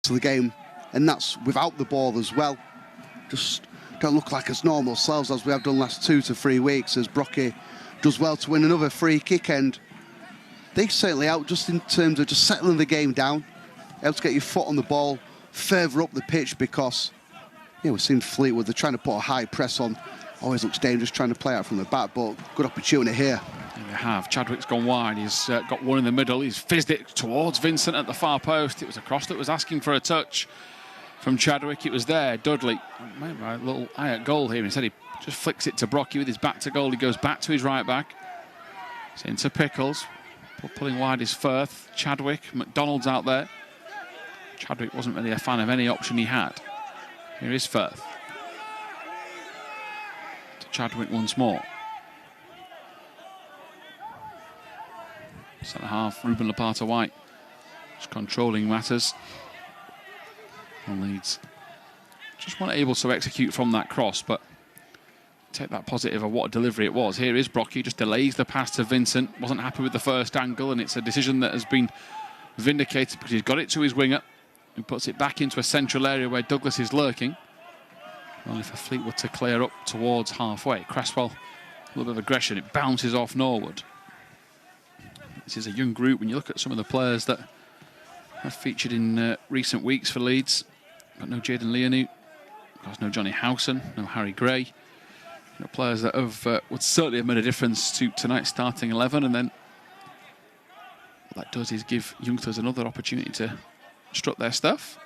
to the game, and that's without the ball as well. Just don't look like as normal selves as we have done last 2 to 3 weeks, as Brockie does well to win another free kick, and they certainly out just in terms of just settling the game down, able to get your foot on the ball further up the pitch, because we've seen Fleetwood, they're trying to put a high press on, always looks dangerous trying to play out from the back, but good opportunity here. And they have. Chadwick's gone wide, he's got one in the middle, he's fizzed it towards Vincent at the far post. It was a cross that was asking for a touch from Chadwick, it was there. Dudley, maybe a little eye at goal here, instead he just flicks it to Brockie with his back to goal. He goes back to his right back, it's into Pickles, pulling wide is Firth. Chadwick, McDonald's out there. Chadwick wasn't really a fan of any option he had. Here is Firth. To Chadwick once more. Centre half, Ruben Lopata-White, just controlling matters. And Leeds just weren't able to execute from that cross, but take that positive of what a delivery it was. Here is Brockie, just delays the pass to Vincent. Wasn't happy with the first angle, and it's a decision that has been vindicated because he's got it to his winger and puts it back into a central area where Douglas is lurking. Only for Fleetwood to clear up towards halfway. Cresswell, a little bit of aggression. It bounces off Norwood. This is a young group. When you look at some of the players that have featured in recent weeks for Leeds, got no Jaden Leonu, got no Johnny Howson, no Harry Gray. Players that have would certainly have made a difference to tonight's starting 11, and then what that does is give youngsters another opportunity to strut their stuff.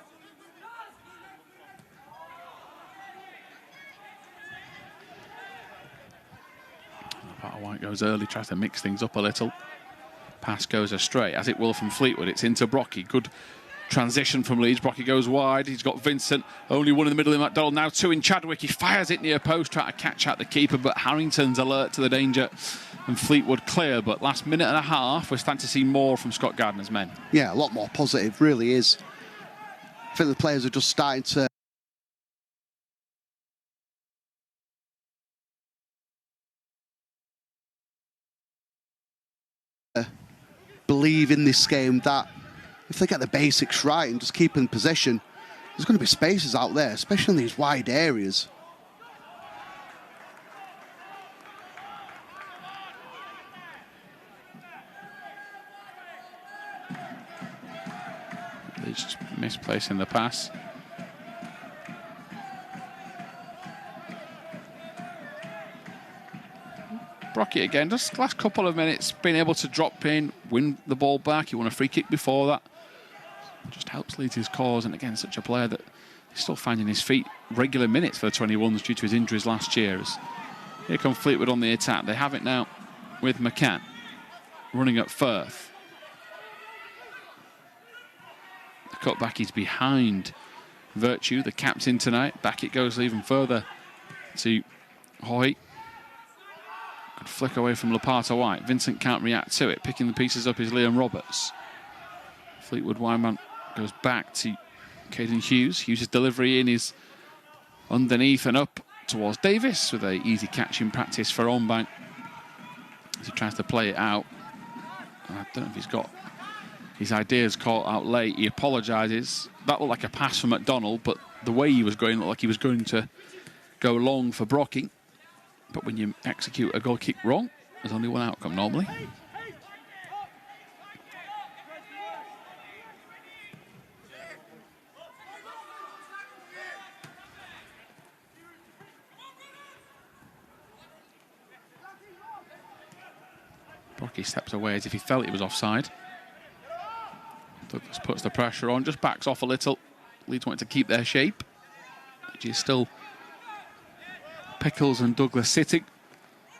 Lopata-White goes early, tries to mix things up a little. Pass goes astray, as it will from Fleetwood. It's into Brockie. Good transition from Leeds. Brockie goes wide. He's got Vincent. Only one in the middle in McDonald. Now two in Chadwick. He fires it near post, trying to catch out the keeper, but Harrington's alert to the danger, and Fleetwood clear. But last minute and a half, we're starting to see more from Scott Gardner's men. Yeah, a lot more positive, really is. I think the players are just starting to believe in this game that if they get the basics right and just keep in possession, there's going to be spaces out there, especially in these wide areas. He's just misplacing the pass. Brockie again, just last couple of minutes, being able to drop in, win the ball back. He won a free kick before that. Just helps lead his cause, and again, such a player that is still finding his feet regular minutes for the 21s due to his injuries last year. As here come Fleetwood on the attack. They have it now with McCann running at Firth. The cutback is behind Vertu, the captain tonight. Back it goes even further to Haughey. Good flick away from Lopata-White. Vincent can't react to it. Picking the pieces up is Liam Roberts. Fleetwood Wineman goes back to Caden Hughes. Hughes' delivery in is underneath and up towards Davies with an easy catch in practice for Ombang as he tries to play it out. I don't know if he's got his ideas caught out late. He apologises. That looked like a pass from McDonald, but the way he was going looked like he was going to go long for Brockie. But when you execute a goal kick wrong, there's only one outcome normally. Brockie steps away as if he felt it was offside. Douglas puts the pressure on, just backs off a little. Leeds wanting to keep their shape, which is still Pickles and Douglas sitting.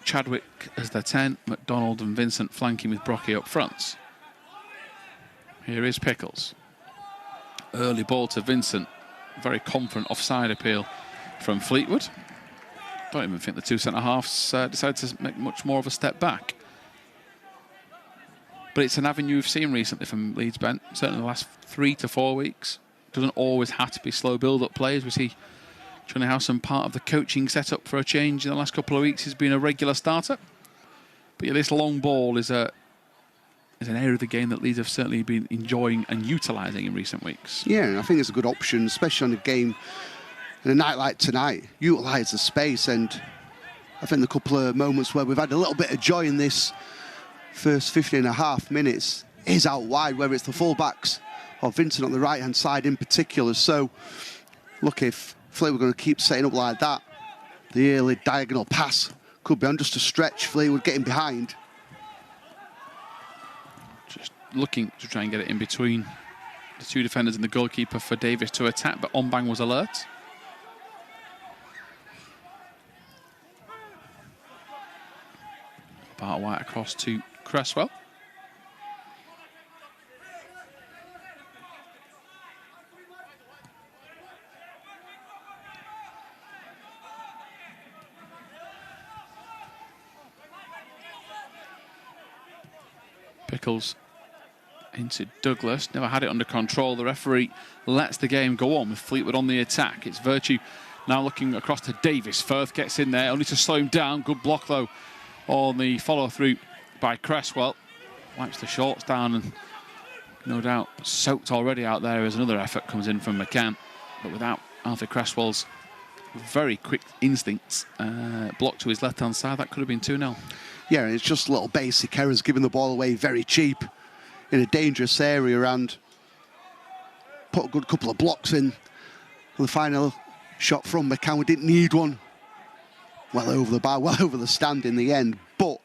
Chadwick as their 10. McDonald and Vincent flanking with Brockie up front. Here is Pickles. Early ball to Vincent. Very confident offside appeal from Fleetwood. Don't even think the two centre-halves decided to make much more of a step back. But it's an avenue we've seen recently from Leeds Ben, certainly the last 3 to 4 weeks. Doesn't always have to be slow build-up plays. We see Johnny Howson, part of the coaching setup for a change in the last couple of weeks, has been a regular starter. But yeah, this long ball is a is an area of the game that Leeds have certainly been enjoying and utilising in recent weeks. Yeah, and I think it's a good option, especially on a game in a night like tonight. Utilise the space, and I think the couple of moments where we've had a little bit of joy in this first 15.5 minutes is out wide, whether it's the full-backs or Vincent on the right-hand side in particular. So, look, if Fleetwood were going to keep setting up like that, the early diagonal pass could be on just a stretch. Fleetwood getting behind. Just looking to try and get it in between the two defenders and the goalkeeper for Davies to attack, but Ombang was alert. Lopata-White across to Cresswell. Pickles into Douglas, never had it under control. The referee lets the game go on with Fleetwood on the attack. It's Vertu now looking across to Davies. Firth gets in there, only to slow him down. Good block though on the follow through by Cresswell. Wipes the shorts down and no doubt soaked already out there as another effort comes in from McCann. But without Alfie Cresswell's very quick instincts, block to his left hand side, that could have been 2-0. Yeah, and it's just little basic errors, giving the ball away very cheap in a dangerous area, and put a good couple of blocks in. And the final shot from McCann, we didn't need one. Well over the bar, well over the stand in the end, but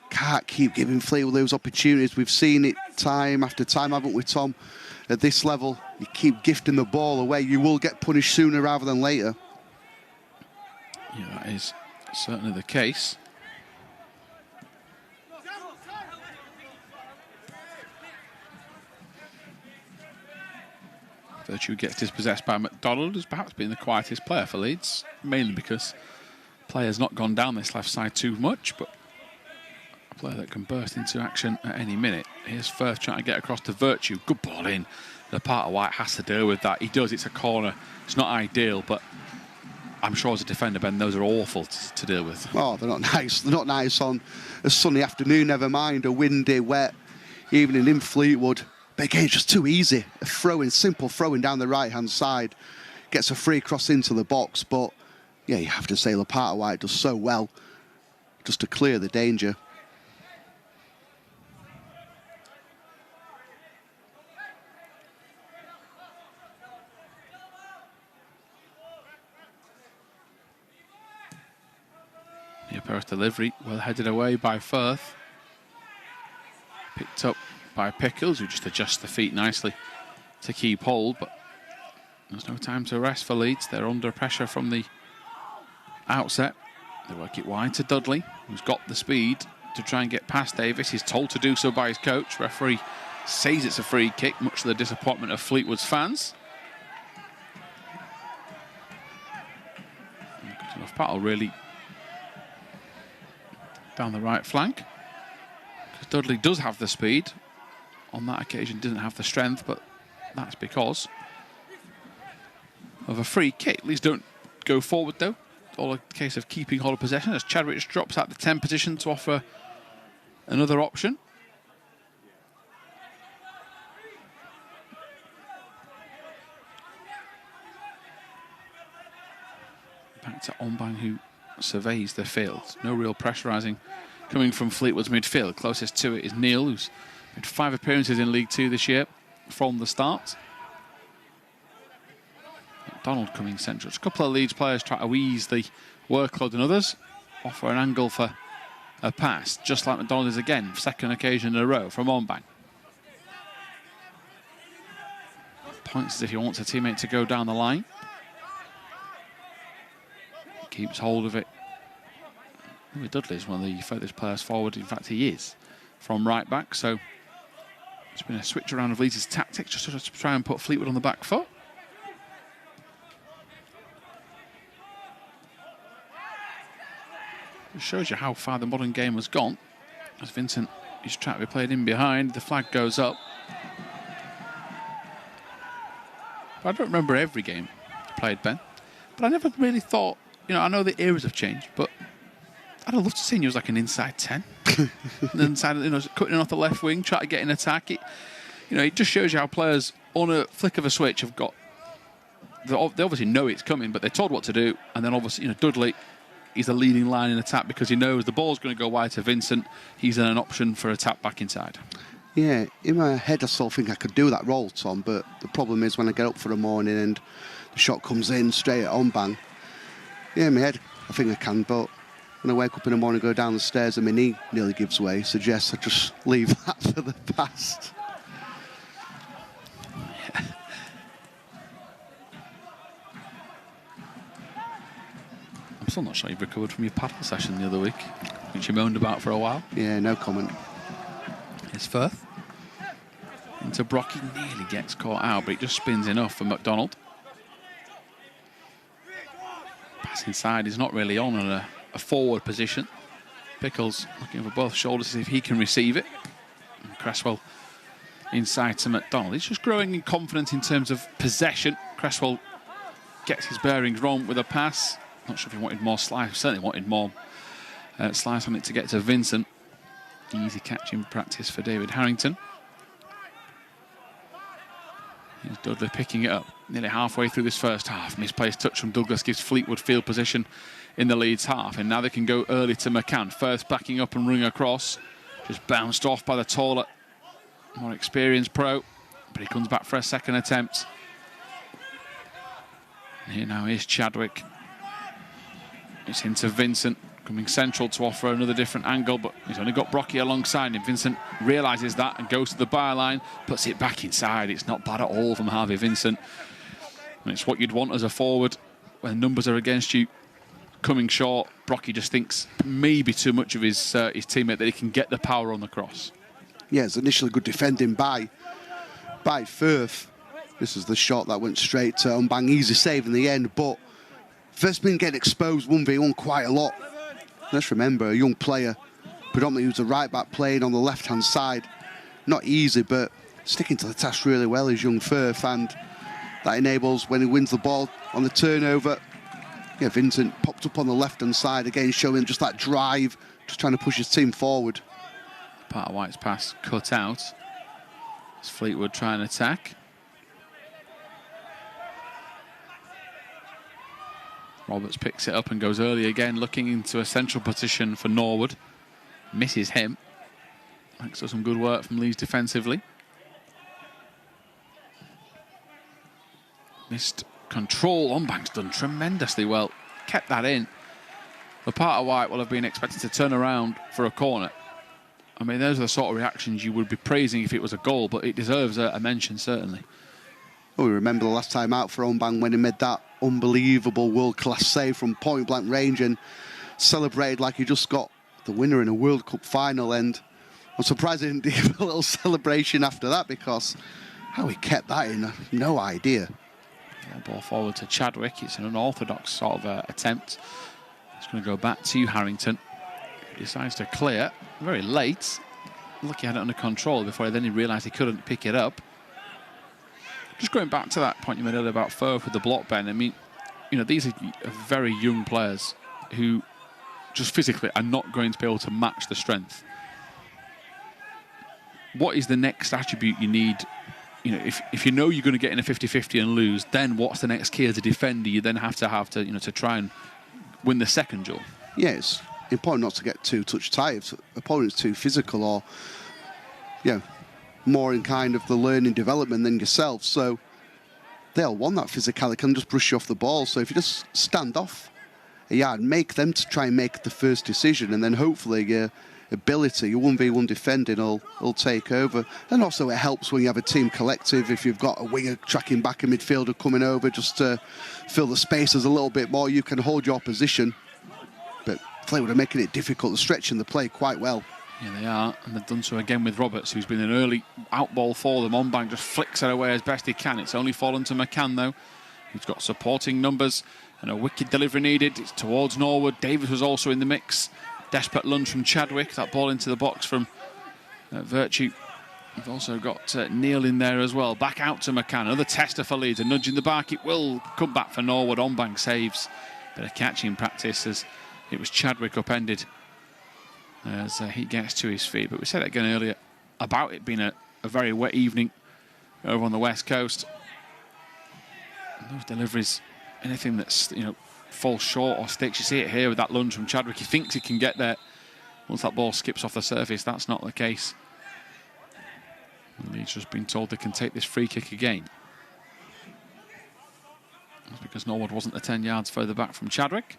can't keep giving Fleetwood those opportunities. We've seen it time after time, haven't we, Tom? At this level, you keep gifting the ball away, you will get punished sooner rather than later. Yeah, that is certainly the case. Vertu gets dispossessed by McDonald, who's perhaps been the quietest player for Leeds, mainly because player's not gone down this left side too much, but a player that can burst into action at any minute. Here's Firth trying to get across to Vertu. Good ball in. Lopata-White has to deal with that. He does. It's a corner. It's not ideal, but I'm sure as a defender, Ben, those are awful to deal with. Oh, they're not nice. They're not nice on a sunny afternoon, never mind a windy, wet evening in Fleetwood. But again, it's just too easy. A throw-in, simple throw-in down the right-hand side. Gets a free cross into the box. But, yeah, you have to say Lopata-White does so well just to clear the danger. Yeah, Perth delivery, well headed away by Firth. Picked up by Pickles, who just adjusts the feet nicely to keep hold, but there's no time to rest for Leeds. They're under pressure from the outset. They work it wide to Dudley, who's got the speed to try and get past Davies. He's told to do so by his coach. Referee says it's a free kick, much to the disappointment of Fleetwood's fans. Good enough battle, really, down the right flank. Because Dudley does have the speed. On that occasion, didn't have the strength, but that's because of a free kick. Leeds don't go forward, though. All a case of keeping hold of possession as Chadwick drops out the 10 position to offer another option. Back to Ombang, who surveys the field. No real pressurising coming from Fleetwood's midfield. Closest to it is Neal, who's made 5 appearances in League Two this year from the start. McDonald coming central. Just a couple of Leeds players try to ease the workload, and others offer an angle for a pass, just like McDonald is again, second occasion in a row from Ombang. Points as if he wants a teammate to go down the line. Keeps hold of it. Dudley is one of the furthest players forward. In fact, he is from right back. So it's been a switch around of Leeds' tactics just to try and put Fleetwood on the back foot. It shows you how far the modern game has gone. As Vincent is trying to be played in behind, the flag goes up. But I don't remember every game played, Ben. But I never really thought, you know, I know the eras have changed, but I I'd have loved to see him use like an inside 10. Inside, cutting off the left wing, try to get in attack. It just shows you how players, on a flick of a switch, have got... They obviously know it's coming, but they're told what to do. And then obviously, Dudley, he's the leading line in attack because he knows the ball's going to go wide to Vincent. He's an option for a tap back inside. Yeah, in my head I still think I could do that role, Tom, but the problem is when I get up for the morning and the shot comes in straight at Ombang. Yeah, in my head I think I can, but when I wake up in the morning, go down the stairs and my knee nearly gives way, suggests I just leave that for the past. I'm still not sure you've recovered from your paddle session the other week, which you moaned about for a while. Yeah, no comment. It's Firth. Into Brockie, nearly gets caught out, but it just spins enough for McDonald. Pass inside is not really on a forward position. Pickles looking for both shoulders to see if he can receive it. And Cresswell inside to McDonald. He's just growing in confidence in terms of possession. Cresswell gets his bearings wrong with a pass. Not sure if he wanted more slice. Certainly wanted more slice on it to get to Vincent. Easy catching practice for David Harrington. Here's Dudley picking it up nearly halfway through this first half. Misplaced touch from Douglas gives Fleetwood field position in the Leeds half. And now they can go early to McCann. Firth backing up and running across. Just bounced off by the taller, more experienced pro. But he comes back for a second attempt. And here now is Chadwick. It's into Vincent, coming central to offer another different angle, but he's only got Brockie alongside him. Vincent realises that and goes to the byline, puts it back inside. It's not bad at all from Harvey Vincent. And it's what you'd want as a forward when numbers are against you. Coming short, Brockie just thinks maybe too much of his teammate that he can get the power on the cross. Yeah, it's initially good defending by Firth. This is the shot that went straight to Ombang. Easy save in the end, but Firth's been getting exposed 1v1 quite a lot. Let's remember, a young player, predominantly who's a right-back playing on the left-hand side. Not easy, but sticking to the task really well is young Firth, and that enables, when he wins the ball on the turnover, yeah, Vincent popped up on the left-hand side, again showing just that drive, just trying to push his team forward. Lopata-White's pass cut out. It's Fleetwood trying to attack. Roberts picks it up and goes early again, looking into a central position for Norwood. Misses him. Thanks to some good work from Leeds defensively. Missed control. Ombang's done tremendously well. Kept that in. Lopata-White will have been expected to turn around for a corner. I mean, those are the sort of reactions you would be praising if it was a goal, but it deserves a mention, certainly. Well, we remember the last time out for Ombang when he made that unbelievable world-class save from point-blank range and celebrated like he just got the winner in a World Cup final. And I'm surprised he didn't give a little celebration after that, because how he kept that in, I have no idea. Ball forward to Chadwick. It's an unorthodox sort of attempt. It's going to go back to Harrington. He decides to clear very late. Lucky he had it under control before he realised he couldn't pick it up. Just going back to that point you made earlier about Firth with the block, Ben. I mean, these are very young players who just physically are not going to be able to match the strength. What is the next attribute you need? If you know you're going to get in a 50-50 and lose, then what's the next key as a defender you then have to try and win the second duel? Yeah, it's important not to get too touch tight if opponent's too physical or, more in kind of the learning development than yourself. So they'll want that physicality and just brush you off the ball. So if you just stand off a yard, make them to try and make the first decision, and then hopefully your ability, your 1v1 defending will take over. And also it helps when you have a team collective, if you've got a winger tracking back, a midfielder coming over just to fill the spaces a little bit more, you can hold your position. But Fleetwood are making it difficult, stretching the play quite well. Yeah, they are, and they've done so again with Roberts, who's been an early out ball for them. Ombang just flicks it away as best he can. It's only fallen to McCann, though, who's got supporting numbers, and a wicked delivery needed. It's towards Norwood. Davies was also in the mix. Desperate lunge from Chadwick. That ball into the box from Vertu. You've also got Neal in there as well. Back out to McCann. Another tester for Leeds. A nudge in the back. It will come back for Norwood. Ombang saves. Bit of catching practice as it was Chadwick upended as he gets to his feet. But we said it again earlier about it being a very wet evening over on the West Coast. And those deliveries, anything that's, you know, falls short or sticks, you see it here with that lunge from Chadwick. He thinks he can get there. Once that ball skips off the surface, that's not the case. And he's just been told they can take this free kick again. That's because Norwood wasn't the 10 yards further back from Chadwick.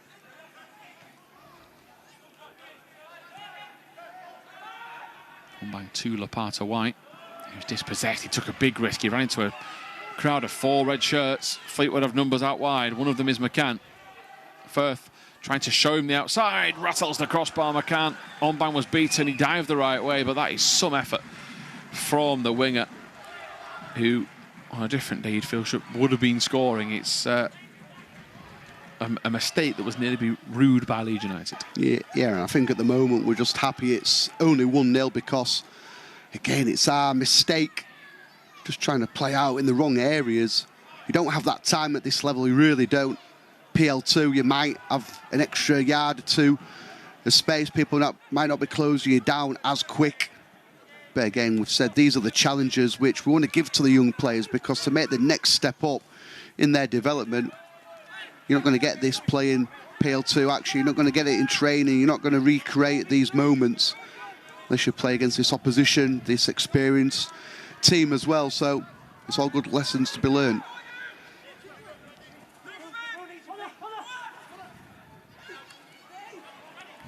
Ombang to Lopata-White. He was dispossessed. He took a big risk. He ran into a crowd of 4 red shirts. Fleetwood have numbers out wide. One of them is McCann. Firth trying to show him the outside. Rattles the crossbar. McCann. Ombang was beaten. He dived the right way, but that is some effort from the winger, who on a different day you'd feel would have been scoring. It's a mistake that was nearly be rued by Leeds United. Yeah, and I think at the moment we're just happy it's only 1-0 because, again, it's our mistake. Just trying to play out in the wrong areas. You don't have that time at this level, you really don't. PL2, you might have an extra yard or two of space. People might not be closing you down as quick. But again, we've said these are the challenges which we want to give to the young players, because to make the next step up in their development, you're not going to get this playing PL2 action. You're not going to get it in training. You're not going to recreate these moments unless you play against this opposition, this experienced team as well. So it's all good lessons to be learned.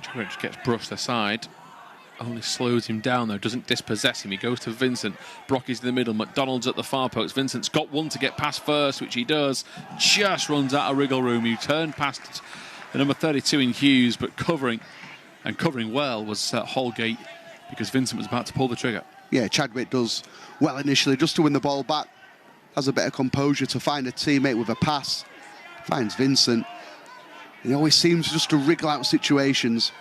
Chadwick gets brushed aside. Only slows him down, though, doesn't dispossess him. He goes to Vincent. Brockie's in the middle. McDonald's at the far post. Vincent's got one to get past first, which he does. Just runs out of wriggle room. He turned past the number 32 in Hughes, but covering well was Holgate, because Vincent was about to pull the trigger. Yeah, Chadwick does well initially just to win the ball back. Has a bit of composure to find a teammate with a pass. Finds Vincent. He always seems just to wriggle out situations.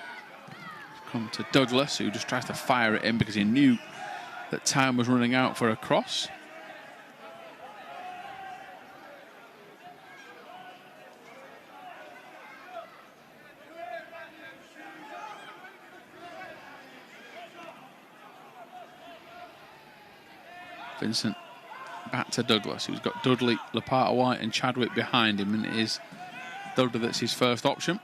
Come to Douglas, who just tries to fire at him because he knew that time was running out for a cross. Vincent back to Douglas, who's got Dudley, Lopata-White and Chadwick behind him, and it is Dudley that's his first option.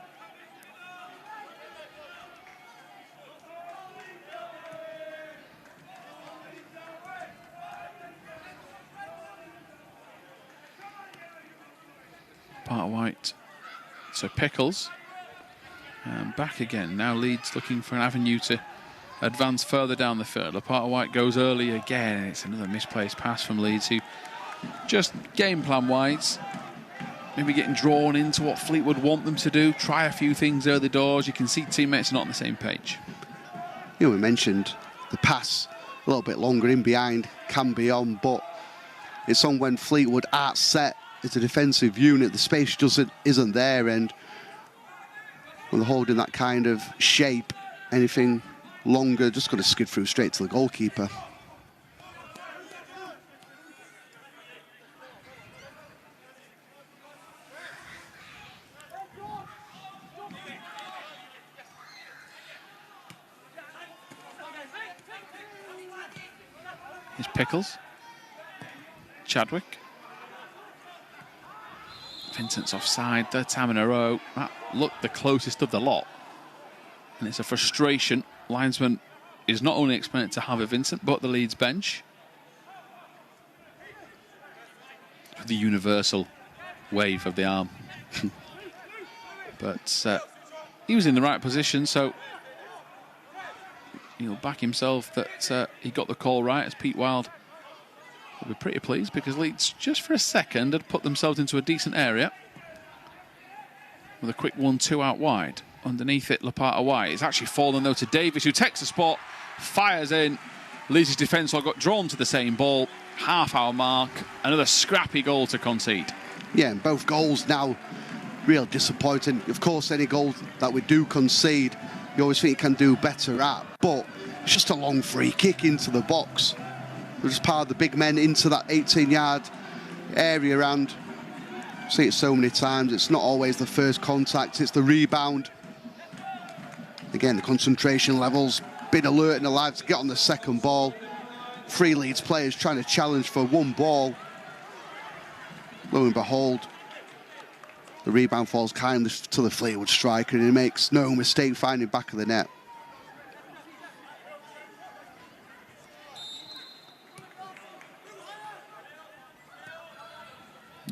Lopata-White, so Pickles, and back again. Now Leeds looking for an avenue to advance further down the field. Lopata-White goes early again. It's another misplaced pass from Leeds, who just game plan wise maybe getting drawn into what Fleetwood want them to do. Try a few things early doors. You can see teammates are not on the same page. You know, we mentioned the pass a little bit longer in behind can be on, but it's on when Fleetwood aren't set as a defensive unit. The space isn't there, and when they're holding that kind of shape, anything longer just going to skid through straight to the goalkeeper. Here's Pickles. Chadwick. Vincent's offside, third time in a row. That looked the closest of the lot. And it's a frustration. Linesman is not only expected to have a Vincent, but the Leeds bench. The universal wave of the arm. But he was in the right position, so he'll back himself that he got the call right, as Pete Wild will be pretty pleased, because Leeds, just for a second, had put themselves into a decent area with a quick 1-2 out wide. Underneath it, Lopata-White. It's actually fallen, though, to Davies, who takes the spot, fires in. Leeds' defence all got drawn to the same ball. Half-hour mark. Another scrappy goal to concede. Yeah, and both goals now real disappointing. Of course, any goal that we do concede, you always think you can do better at, but it's just a long free kick into the box. We're just part of the big men into that 18-yard area, and see it so many times. It's not always the first contact, it's the rebound. Again, the concentration levels, been alert and alive to get on the second ball. 3 Leeds players trying to challenge for 1 ball. Lo and behold, the rebound falls kindly to the Fleetwood striker, and he makes no mistake finding back of the net.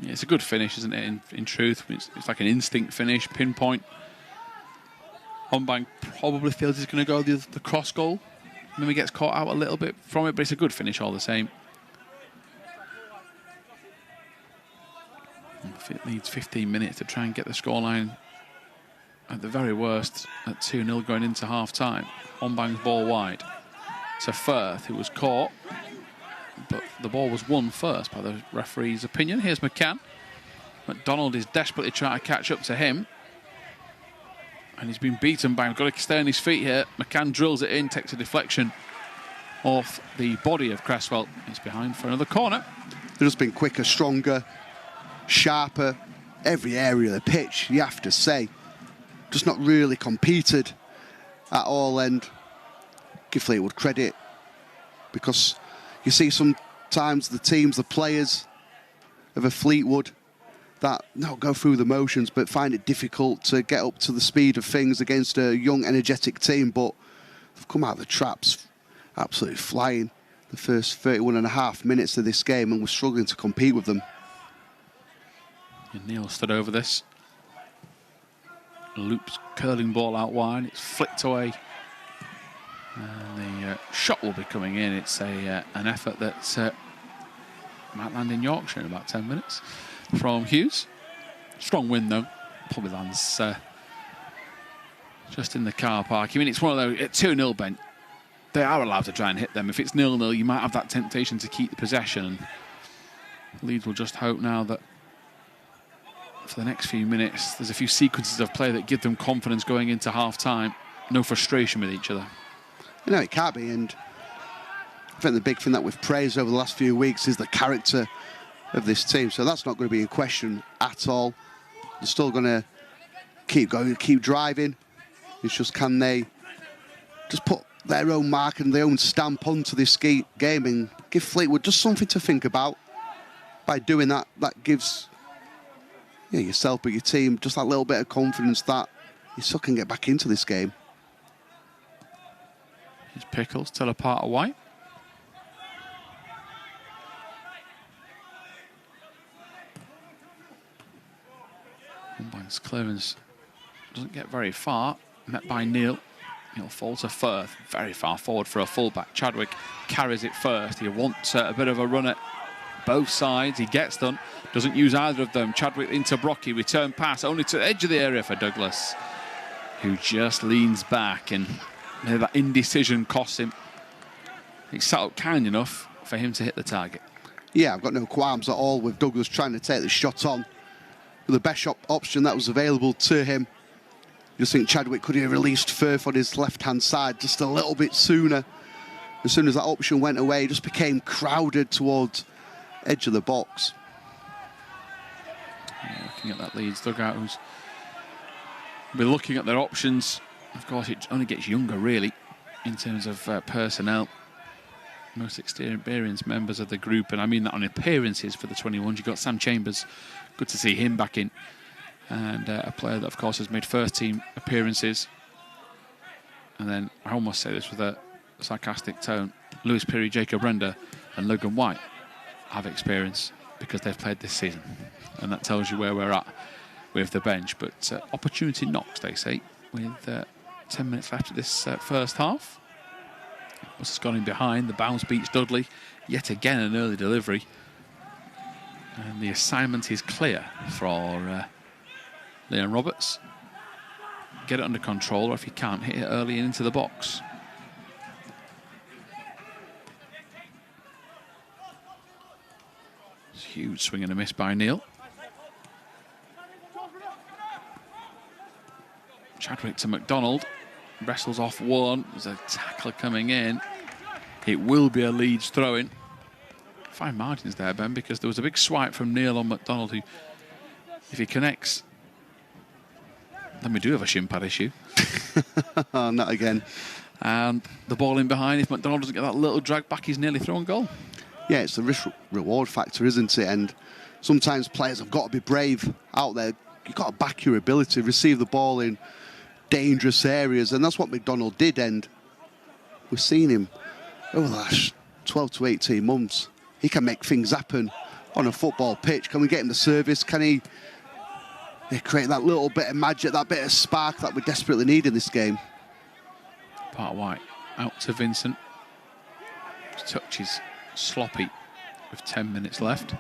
Yeah, it's a good finish, isn't it, in truth? It's like an instinct finish, pinpoint. Ombang probably feels he's going to go the cross goal. Maybe gets caught out a little bit from it, but it's a good finish all the same. If it needs 15 minutes to try and get the scoreline at the very worst at 2-0 going into half-time. Ombang's ball wide to Firth, who was caught, but the ball was won first by the referee's opinion. Here's McCann. McDonald is desperately trying to catch up to him, and he's been beaten by him. Got to stay on his feet here. McCann drills it in, takes a deflection off the body of Cresswell. He's behind for another corner. They've just been quicker, stronger, sharper, every area of the pitch, you have to say. Just not really competed at all, and give Fleetwood credit, because you see sometimes the teams, the players of a Fleetwood that not go through the motions but find it difficult to get up to the speed of things against a young, energetic team, but they've come out of the traps absolutely flying the first 31 and a half minutes of this game, and we're struggling to compete with them. And Neal stood over this. Loops curling ball out wide. It's flicked away. And the shot will be coming in. It's an effort that might land in Yorkshire in about 10 minutes from Hughes. Strong win, though. Probably lands just in the car park. I mean, it's one of those, at 2-0, Ben, they are allowed to try and hit them. If it's 0-0, you might have that temptation to keep the possession. And Leeds will just hope now that for the next few minutes, there's a few sequences of play that give them confidence going into half-time. No frustration with each other. You know, it can't be, and I think the big thing that we've praised over the last few weeks is the character of this team, so that's not going to be in question at all. They're still going to keep going, keep driving. It's just, can they just put their own mark and their own stamp onto this game and give Fleetwood just something to think about. By doing that, that gives yourself but your team just that little bit of confidence that you still can get back into this game. Here's Pickles to Lopata-White. Ombang's clearance doesn't get very far. Met by Neal. He'll fall to Firth. Very far forward for a fullback. Chadwick carries it first. He wants a bit of a run at both sides. He gets them. Doesn't use either of them. Chadwick into Brockie. Return pass only to the edge of the area for Douglas, who just leans back, and maybe that indecision costs him. He sat up kind enough for him to hit the target. Yeah, I've got no qualms at all with Douglas trying to take the shot on. The best option that was available to him. You just think Chadwick could have released Firth on his left-hand side just a little bit sooner. As soon as that option went away, it just became crowded towards edge of the box. Yeah, looking at that Leeds dugout, who's been looking at their options. Of course, it only gets younger, really, in terms of personnel. Most experienced members of the group, and I mean that on appearances for the 21s. You've got Sam Chambers. Good to see him back in. And a player that, of course, has made first-team appearances. And then, I almost say this with a sarcastic tone, Lewis Pirie, Jacob Render and Logan White have experience because they've played this season. And that tells you where we're at with the bench. But opportunity knocks, they say, with 10 minutes left of this first half. Bus has gone in behind. The bounce beats Dudley. Yet again, an early delivery. And the assignment is clear for Leon Roberts. Get it under control, or if he can't, hit it early and into the box. Huge swing and a miss by Neal. Chadwick to McDonald. Wrestles off one. There's a tackle coming in. It will be a Leeds throw-in. Fine margins there, Ben, because there was a big swipe from Neal on McDonald, who, if he connects Then we do have a shin pad issue. Oh, not again. And the ball in behind, if McDonald doesn't get that little drag back, he's nearly through on goal. Yeah, it's the risk-reward factor, isn't it? And sometimes players have got to be brave out there. You've got to back your ability, receive the ball in dangerous areas, and that's what McDonald did. And we've seen him over the last 12 to 18 months. He can make things happen on a football pitch. Can we get him the service? Can he create that little bit of magic, that bit of spark that we desperately need in this game? Lopata-White out to Vincent. His touch is sloppy with 10 minutes left.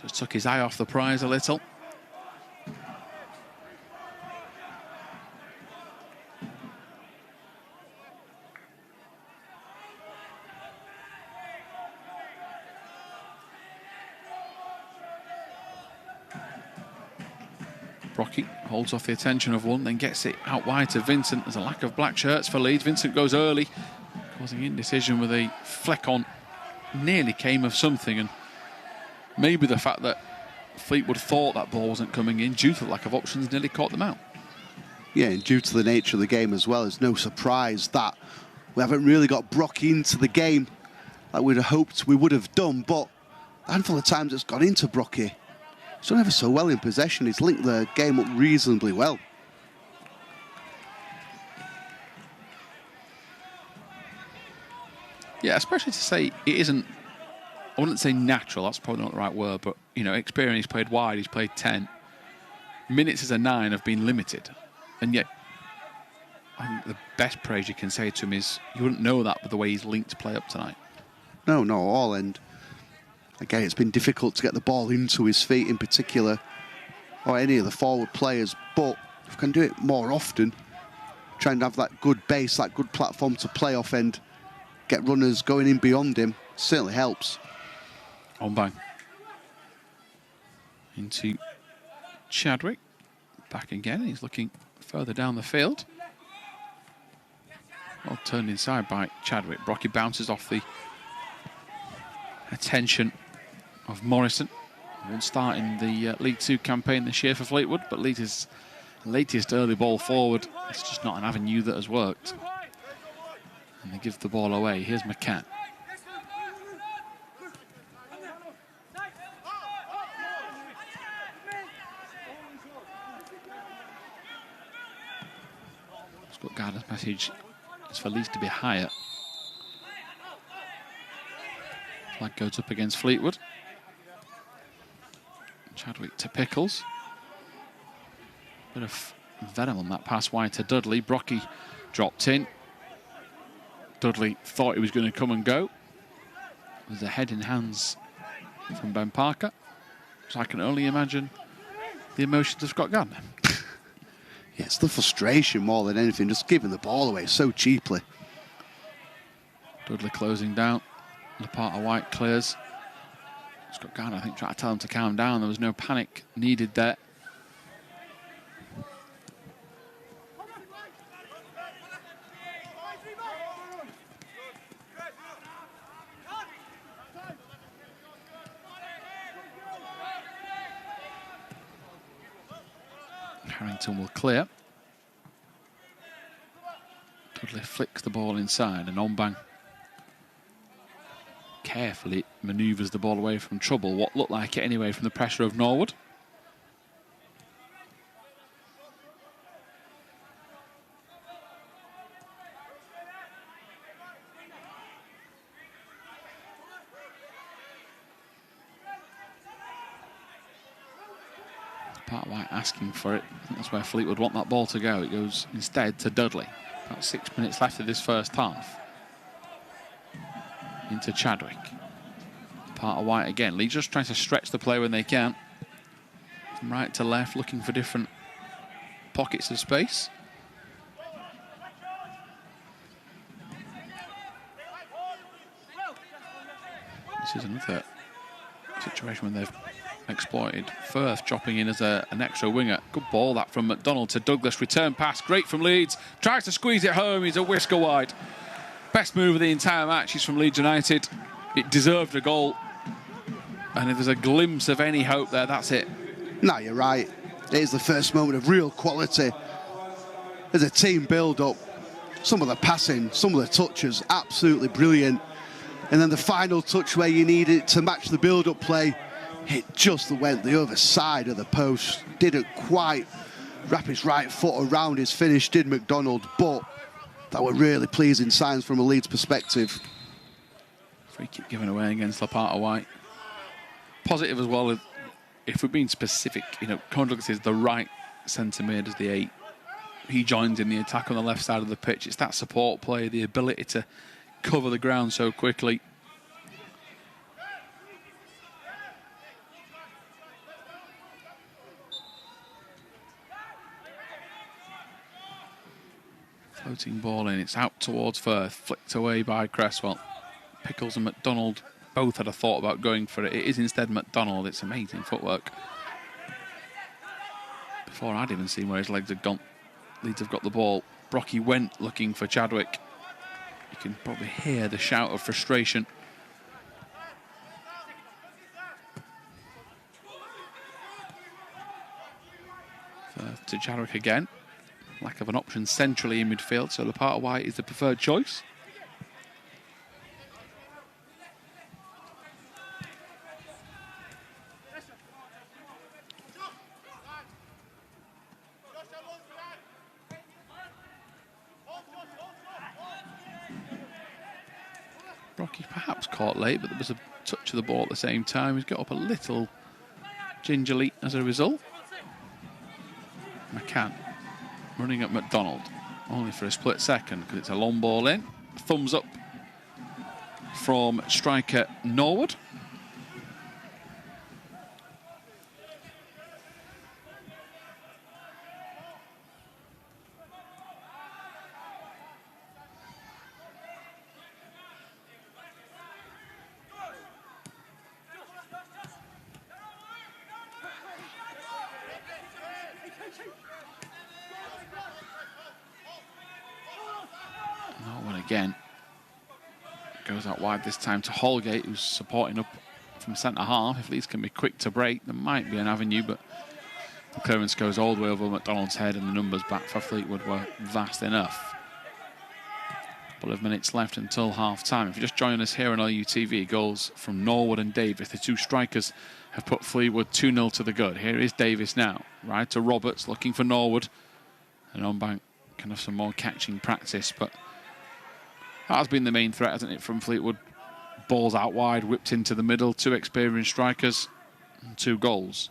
Just took his eye off the prize a little. Brockie holds off the attention of one, then gets it out wide to Vincent. There's a lack of black shirts for Leeds. Vincent goes early, causing indecision with a fleck on. Nearly came of something, and maybe the fact that Fleetwood thought that ball wasn't coming in due to the lack of options nearly caught them out. Yeah, and due to the nature of the game as well, it's no surprise that we haven't really got Brockie into the game like we'd have hoped we would have done, but a handful of times it's gone into Brockie. He's done ever so well in possession. He's linked the game up reasonably well. Yeah, especially to say it isn't, I wouldn't say natural, that's probably not the right word, but, you know, experience, he's played wide, he's played 10. Minutes as a 9 have been limited. And yet, I think the best praise you can say to him is you wouldn't know that with the way he's linked play up tonight. No, not at all. And again, it's been difficult to get the ball into his feet in particular, or any of the forward players, but if we can do it more often, trying to have that good base, that good platform to play off and get runners going in beyond him, certainly helps. Ombang into Chadwick. Back again, he's looking further down the field. Well turned inside by Chadwick. Brockie bounces off the attention of Morrison. Won't start in the League 2 campaign this year for Fleetwood, but Leeds' latest early ball forward, it's just not an avenue that has worked. And they give the ball away. Here's McCann. Scott Gardner's message is for Leeds to be higher. Flag goes up against Fleetwood. Chadwick to Pickles. Bit of venom on that pass wide to Dudley. Brockie dropped in. Dudley thought he was going to come and go. There's a head in hands from Ben Parker. So I can only imagine the emotions of Scott Gardner. Yeah, it's the frustration more than anything, just giving the ball away so cheaply. Dudley closing down. Lopata-White clears. Scott Gardner, I think, tried to tell him to calm down. There was no panic needed there. Harrington will clear. Dudley flicks the ball inside, and Ombang carefully manoeuvres the ball away from trouble. What looked like it anyway from the pressure of Norwood. Lopata-White asking for it. I think that's where Fleetwood want that ball to go. It goes instead to Dudley. About 6 minutes left of this first half. Into Chadwick. Lopata-White again. Leeds just trying to stretch the play when they can. From right to left, looking for different pockets of space. This is another situation when they've exploited Firth dropping in as an extra winger. Good ball that from McDonald to Douglas. Return pass, great from Leeds. Tries to squeeze it home, he's a whisker wide. Best move of the entire match is from Leeds United. It deserved a goal. And if there's a glimpse of any hope there, that's it. No, you're right. It is the first moment of real quality. There's a team build-up. Some of the passing, some of the touches, absolutely brilliant. And then the final touch where you need it to match the build-up play, it just went the other side of the post. Didn't quite wrap his right foot around his finish, did McDonald, but that were really pleasing signs from a Leeds perspective. Free kick given away against Lopata-White. Positive as well, if we're being specific, you know, Conor Douglas is the right centre mid as the 8. He joins in the attack on the left side of the pitch. It's that support play, the ability to cover the ground so quickly. Floating ball in, it's out towards Firth, flicked away by Cresswell. Pickles and McDonald both had a thought about going for it. It is instead McDonald. It's amazing footwork. Before I'd even seen where his legs had gone, Leeds have got the ball. Brockie went looking for Chadwick. You can probably hear the shout of frustration. Firth to Chadwick again. Lack of an option centrally in midfield, so Lopata-White is the preferred choice. Brockie perhaps caught late, but there was a touch of the ball at the same time. He's got up a little gingerly as a result. McCann running at McDonald, only for a split second because it's a long ball in. Thumbs up from striker Norwood. Again, goes out wide this time to Holgate, who's supporting up from centre half. If Leeds can be quick to break, there might be an avenue, but the clearance goes all the way over McDonald's head, and the numbers back for Fleetwood were vast enough. A couple of minutes left until half-time. If you just join us here on LUTV, goals from Norwood and Davies. The two strikers have put Fleetwood 2-0 to the good. Here is Davies now, right to Roberts, looking for Norwood. And Ombang can have some more catching practice, but that has been the main threat, hasn't it, from Fleetwood? Balls out wide, whipped into the middle, 2 experienced strikers and 2 goals.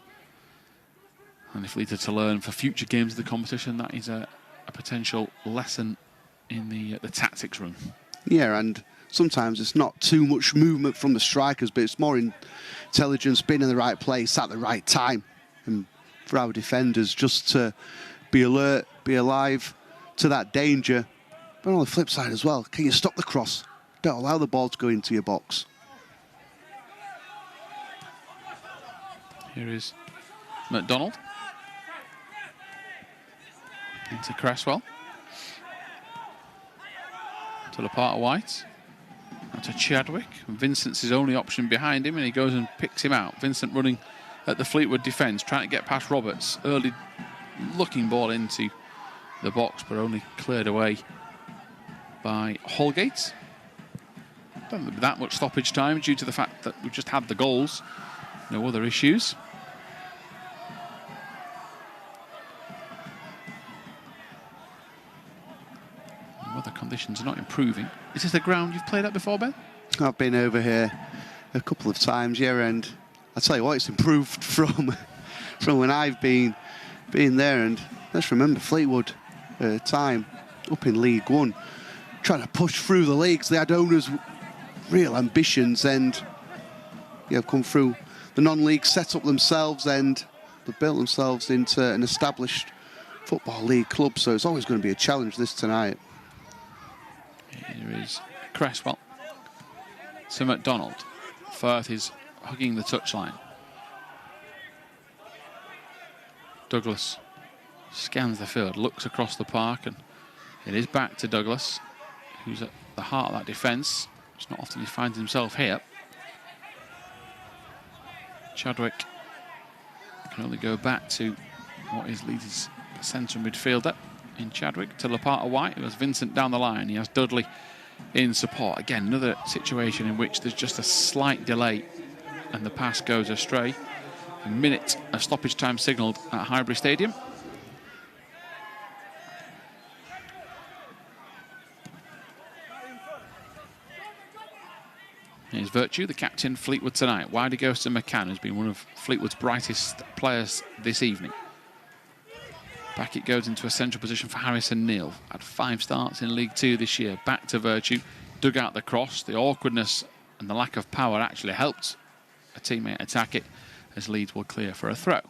And if Leeds are to learn for future games of the competition, that is a potential lesson in the tactics room. Yeah, and sometimes it's not too much movement from the strikers, but it's more intelligence, being in the right place at the right time. And for our defenders just to be alert, be alive to that danger. But on the flip side as well, can you stop the cross? Don't allow the ball to go into your box. Here is McDonald. Into Cresswell. To Lopata-White. And to Chadwick. Vincent's his only option behind him, and he goes and picks him out. Vincent running at the Fleetwood defence, trying to get past Roberts. Early looking ball into the box, but only cleared away by Holgate. Don't be that much stoppage time due to the fact that we've just had the goals. No other issues. The weather conditions are not improving. Is this the ground you've played at before, Ben? I've been over here a couple of times, yeah, and I tell you what, it's improved from when I've been there. And let's remember Fleetwood time up in League One, trying to push through the leagues. They had owners' real ambitions, and come through the non-league, set up themselves, and they've built themselves into an established football league club. So it's always going to be a challenge this tonight. Here is Cresswell to McDonald. Firth is hugging the touchline. Douglas scans the field, looks across the park, and it is back to Douglas, who's at the heart of that defence. It's not often he finds himself here. Chadwick can only go back to what is Leeds' centre midfielder in Chadwick to Lopata-White, who has Vincent down the line. He has Dudley in support. Again, another situation in which there's just a slight delay and the pass goes astray. A minute of stoppage time signalled at Highbury Stadium. Here's Vertu, the captain, Fleetwood tonight. Wide he goes to McCann, who's been one of Fleetwood's brightest players this evening. Back it goes into a central position for Harrison Neal. Had 5 starts in League Two this year. Back to Vertu, dug out the cross. The awkwardness and the lack of power actually helped a teammate attack it, as Leeds will clear for a throw.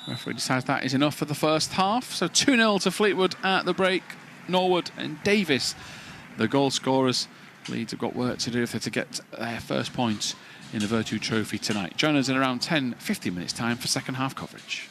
Referee decides that is enough for the first half. So 2-0 to Fleetwood at the break. Norwood and Davies, the goal scorers. Leeds have got work to do if they're to get their first point in the Vertu Trophy tonight. Join us in around 10-15 minutes time for second half coverage.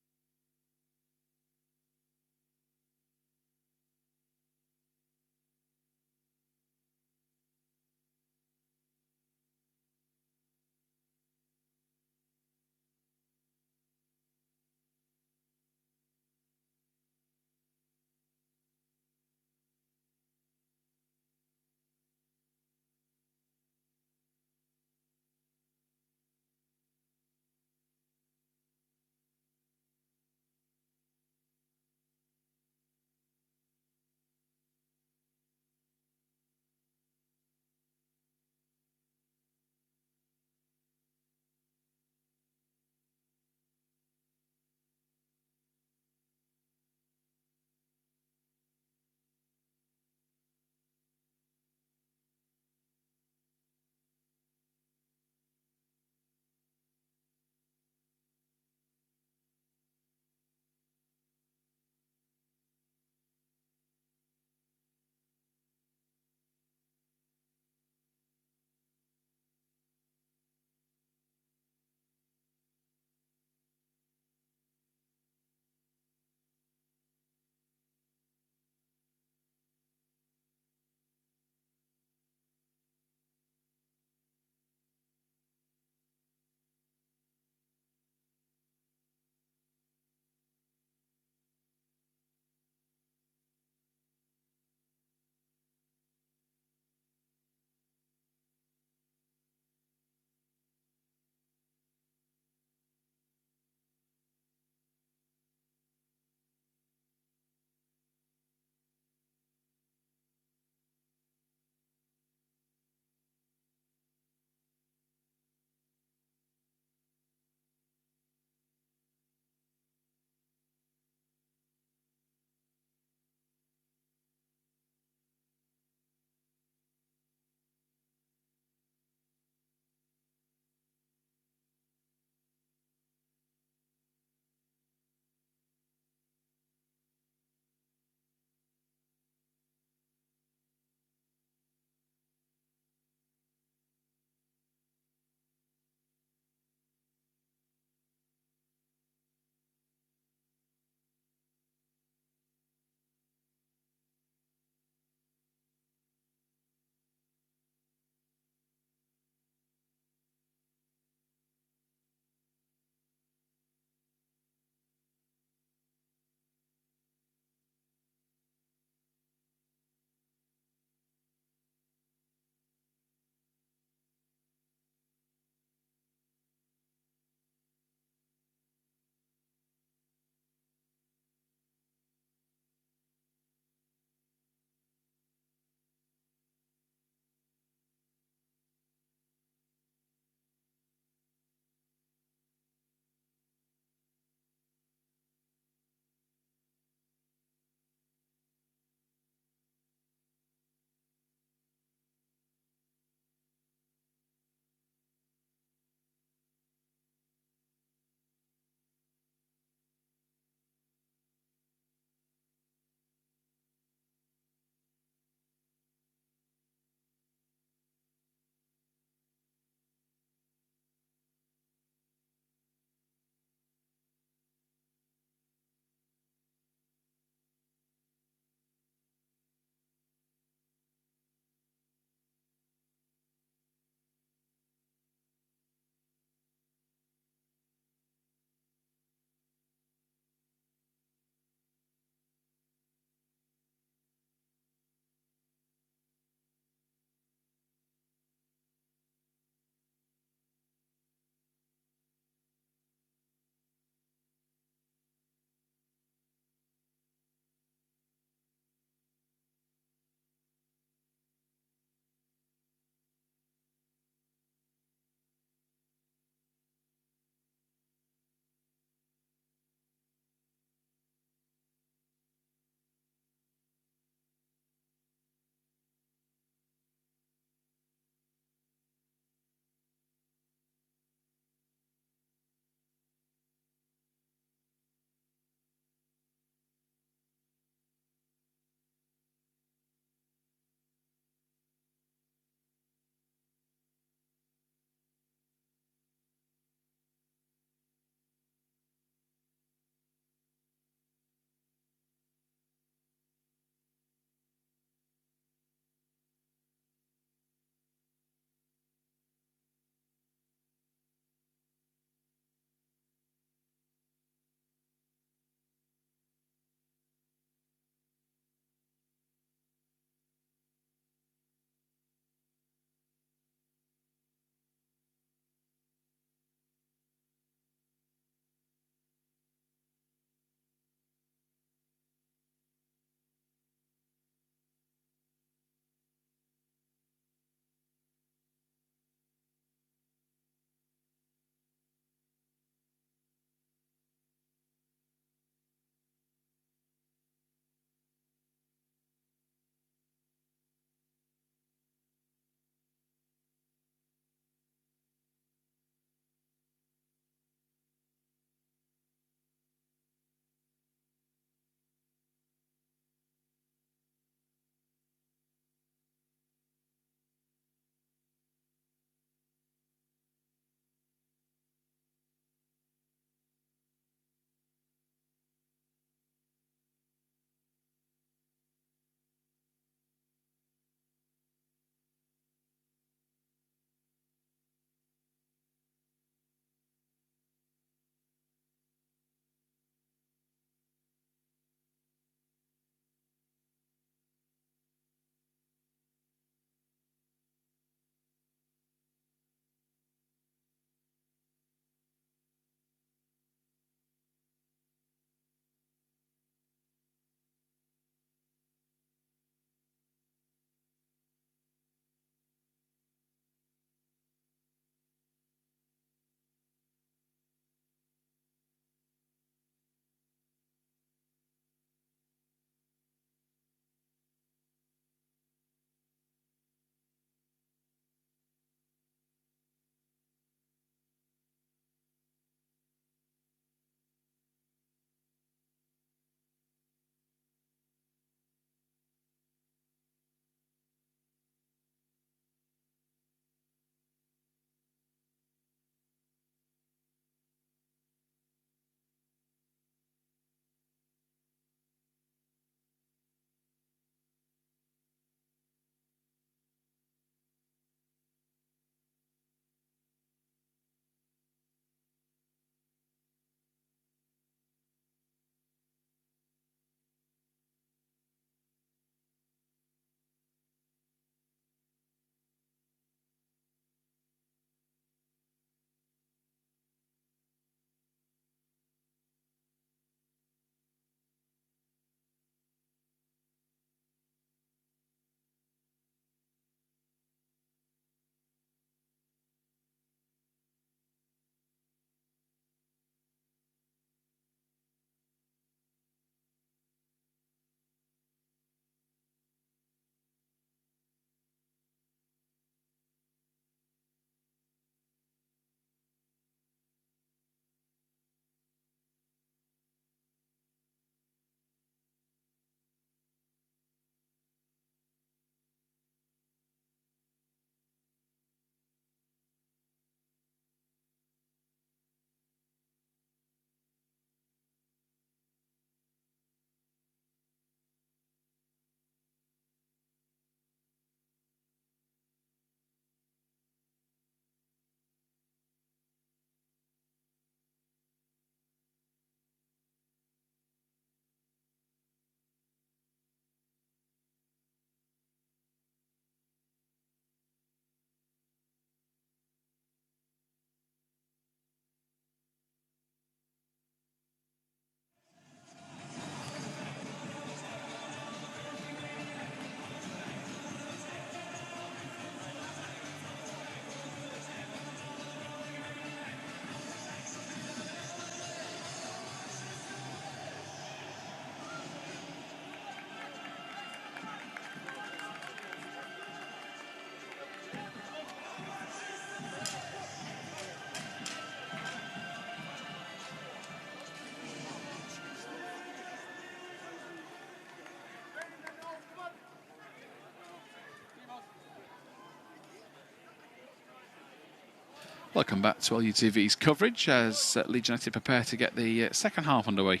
Welcome back to LUTV's coverage as Leeds United prepare to get the second half underway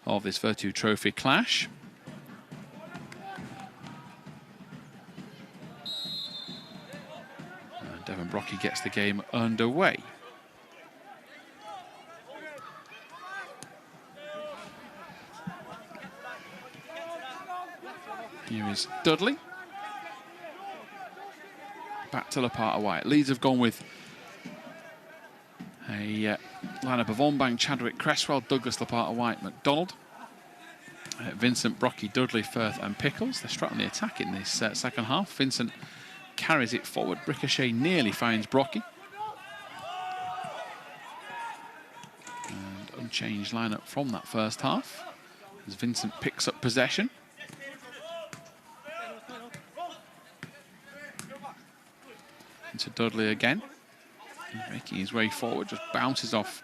of this Vertu Trophy clash. And Devon Brockie gets the game underway. Here is Dudley. Back to Lopata-White. Leeds have gone with a lineup of Ombang, Chadwick, Cresswell, Douglas, Lopata-White, McDonald, Vincent, Brockie, Dudley, Firth and Pickles. They're straight on the attack in this second half. Vincent carries it forward. Ricochet nearly finds Brockie. And unchanged lineup from that first half as Vincent picks up possession. Into Dudley again. Making his way forward, just bounces off.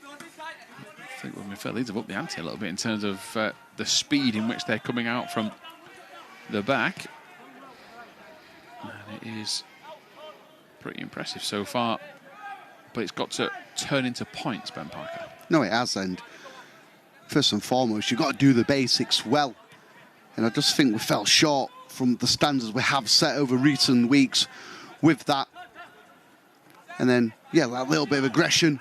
I think when we feel Leeds have upped the ante a little bit in terms of the speed in which they're coming out from the back. And it is pretty impressive so far. But it's got to turn into points, Ben Parker. No, it has. And first and foremost, you've got to do the basics well. And I just think we fell short from the standards we have set over recent weeks with that. And then, yeah, that little bit of aggression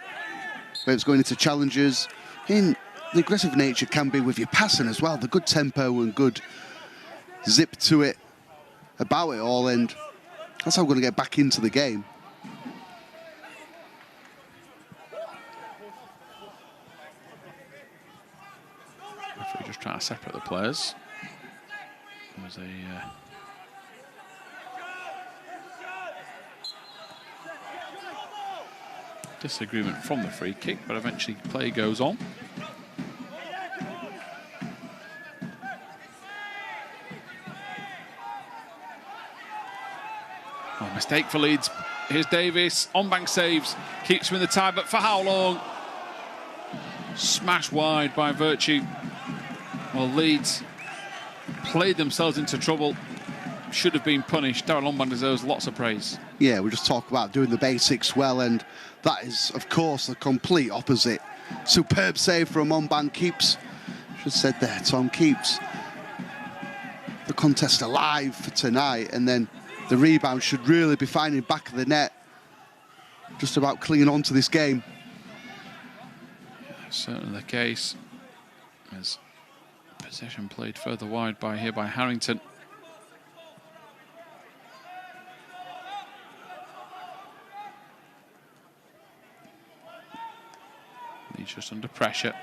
where it's going into challenges. The aggressive nature can be with your passing as well. The good tempo and good zip to it about it all. And that's how we're going to get back into the game. Referee just trying to separate the players. There was a... disagreement from the free kick, but eventually play goes on. Oh, mistake for Leeds. Here's Davies. Ombang saves. Keeps him in the tie, but for how long? Smashed wide by Vertu. Well, Leeds played themselves into trouble. Should have been punished. Darryl Ombang deserves lots of praise. Yeah, we just talk about doing the basics well, and that is, of course, the complete opposite. Superb save from Ombang. Keeps, should have said there, Tom, keeps the contest alive for tonight, and then the rebound should really be finding back of the net, just about clinging on to this game. Yeah, certainly the case. As possession played further wide by Harrington. He's just under pressure.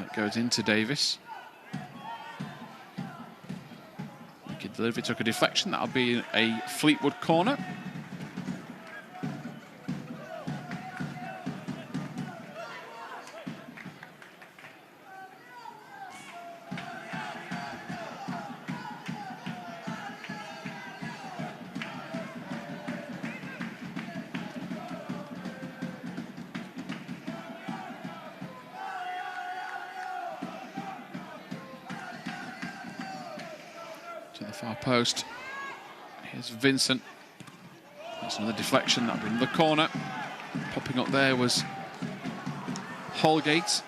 It goes into Davies. Wicked delivery, took a deflection. That'll be a Fleetwood corner. Far post. Here's Vincent. That's another deflection. That'll be in the corner. Popping up there was Holgate.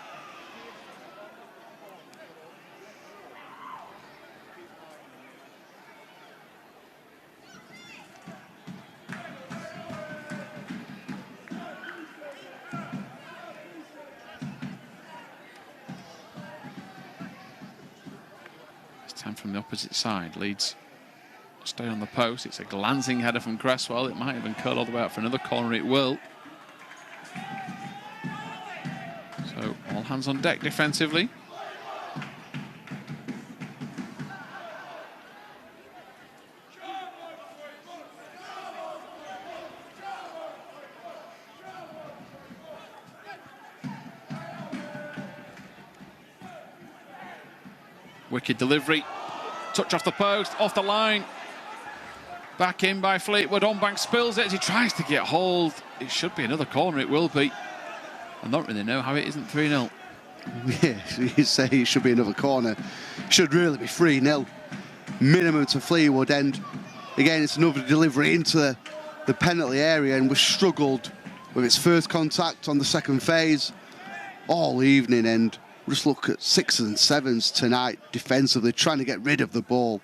From the opposite side. Leeds stay on the post. It's a glancing header from Cresswell. It might even curl all the way out for another corner. It will. So all hands on deck defensively. Wicked delivery. Touch off the post, off the line. Back in by Fleetwood. Ombang spills it as he tries to get hold. It should be another corner, it will be. I don't really know how it isn't 3-0. Yeah, you say it should be another corner. Should really be 3-0. Minimum to Fleetwood, and again, it's another delivery into the penalty area, and we've struggled with its first contact on the second phase all evening, and we'll just look at 6s and 7s tonight defensively, trying to get rid of the ball.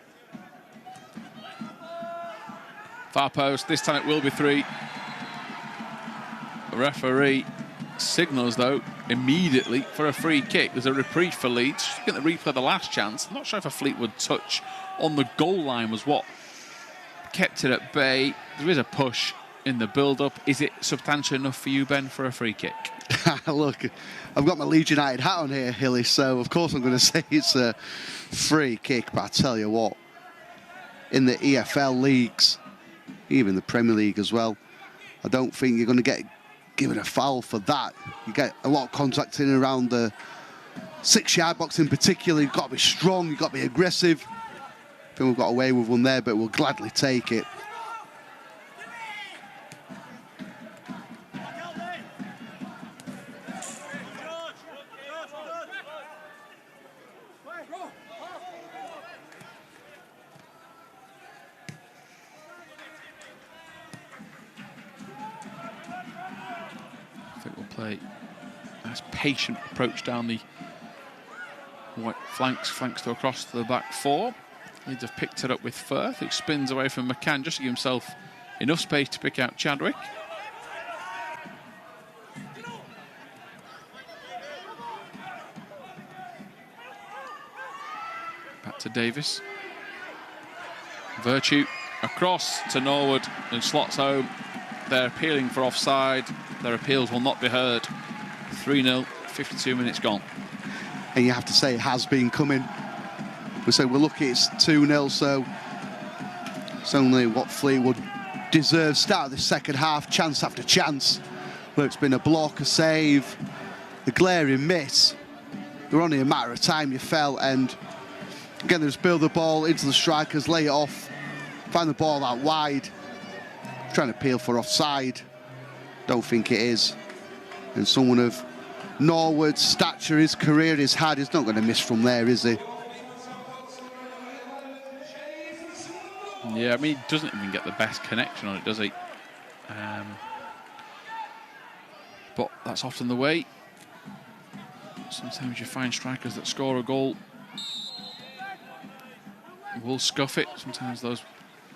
Far post, this time it will be 3. The referee signals, though, immediately for a free kick. There's a reprieve for Leeds. Just going to replay the last chance. I'm not sure if a Fleetwood touch on the goal line was what kept it at bay. There is a push in the build-up. Is it substantial enough for you, Ben, for a free kick? Look, I've got my Leeds United hat on here, Hilly, so of course I'm going to say it's a free kick. But I tell you what, in the EFL leagues, even the Premier League as well, I don't think you're going to get given a foul for that. You get a lot of contact in and around the 6-yard box in particular. You've got to be strong, you've got to be aggressive. I think we've got away with one there, but we'll gladly take it. I think we'll play a nice patient approach down the white flanks to across to the back 4. Leeds have picked it up with Firth, who spins away from McCann just to give himself enough space to pick out Chadwick. Back to Davies. Vertu across to Norwood, and slots home. They're appealing for offside. Their appeals will not be heard. 3-0, 52 minutes gone. And you have to say it has been coming. We're lucky it's 2-0, so it's only what Fleetwood deserves. Start of the second half, chance after chance, where it's been a block, a save, a glaring miss. They're only a matter of time, you felt, and again, they just build the ball into the strikers, lay it off, find the ball out wide, trying to appeal for offside. Don't think it is. And someone of Norwood's stature, his career, his had, he's not going to miss from there, is he? Yeah, I mean, he doesn't even get the best connection on it, does he? But that's often the way. Sometimes you find strikers that score a goal will scuff it. Sometimes those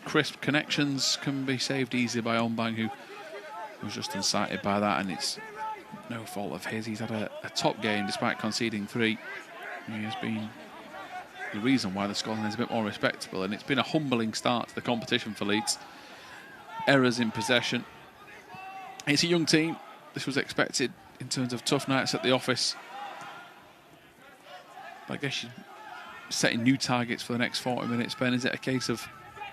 crisp connections can be saved easily by Ombang, who was just incited by that, and it's no fault of his. He's had a top game despite conceding 3. He has been the reason why the scoreline is a bit more respectable, and it's been a humbling start to the competition for Leeds. Errors in possession. It's a young team. This was expected in terms of tough nights at the office. But I guess you're setting new targets for the next 40 minutes, Ben. Is it a case of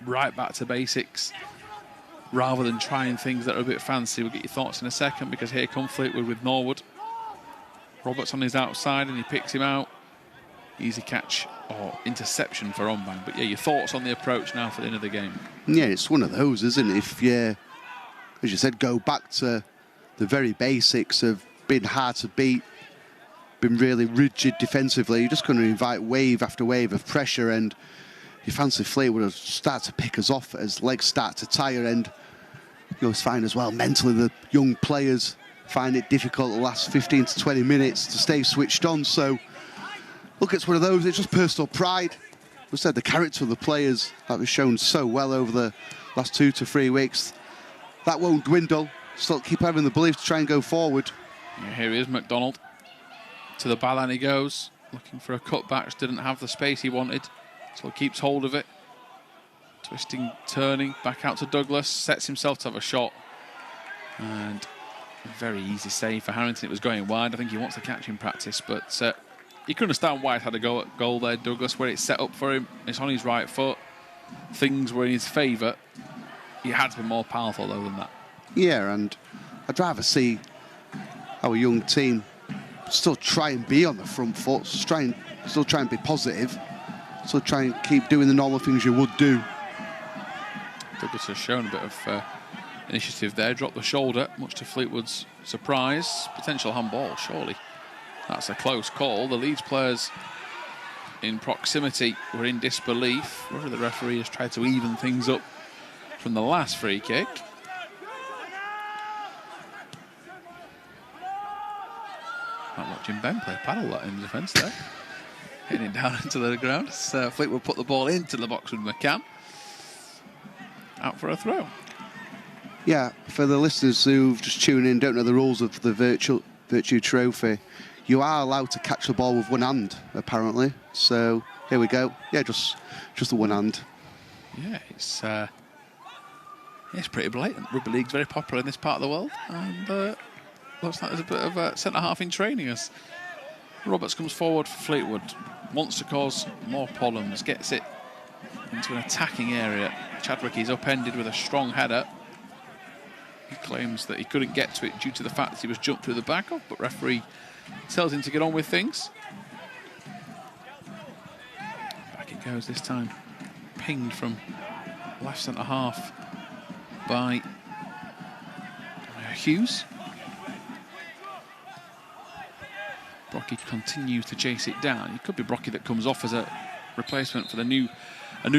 right back to basics rather than trying things that are a bit fancy? We'll get your thoughts in a second, because here come Fleetwood with Norwood. Roberts on his outside and he picks him out. Easy catch or interception for Ombang. But yeah, your thoughts on the approach now for the end of the game? Yeah, it's one of those, isn't it? If you, as you said, go back to the very basics of being hard to beat, been really rigid defensively, you're just going to invite wave after wave of pressure, and you fancy Fleetwood will start to pick us off as legs start to tire, and you always find as well mentally the young players find it difficult the last 15 to 20 minutes to stay switched on. So look, it's one of those, it's just personal pride. We said the character of the players that was shown so well over the last 2 to 3 weeks. That won't dwindle. Still keep having the belief to try and go forward. Yeah, here he is, McDonald. To the byline he goes, looking for a cutback, didn't have the space he wanted, so he keeps hold of it. Twisting, turning, back out to Douglas, sets himself to have a shot. And a very easy save for Harrington. It was going wide. I think he wants to catch in practice, but you can understand why he had a go at goal there, Douglas, where it's set up for him. It's on his right foot. Things were in his favour. He had to be more powerful, though, than that. Yeah, and I'd rather see our young team still try and be on the front foot, still try and be positive, still try and keep doing the normal things you would do. Douglas has shown a bit of initiative there. Dropped the shoulder, much to Fleetwood's surprise. Potential handball, surely. That's a close call. The Leeds players in proximity were in disbelief. Whether the referee has tried to even things up from the last free kick. I'm watching Ben play paddle that in defence there. Hitting it down into the ground. Fleetwood put the ball into the box with McCann. Out for a throw. Yeah, for the listeners who've just tuned in, don't know the rules of the Vertu Trophy, you are allowed to catch the ball with one hand, apparently. So here we go. Yeah, just the one hand. Yeah, it's pretty blatant. Rugby league's very popular in this part of the world, and looks like there's a bit of centre half in training as Roberts comes forward for Fleetwood. Wants to cause more problems, gets it into an attacking area. Chadwick is upended with a strong header. He claims that he couldn't get to it due to the fact that he was jumped through the back of, but referee tells him to get on with things. Back it goes this time. Pinged from left centre half by Hughes. Brockie continues to chase it down. It could be Brockie that comes off as a replacement for a new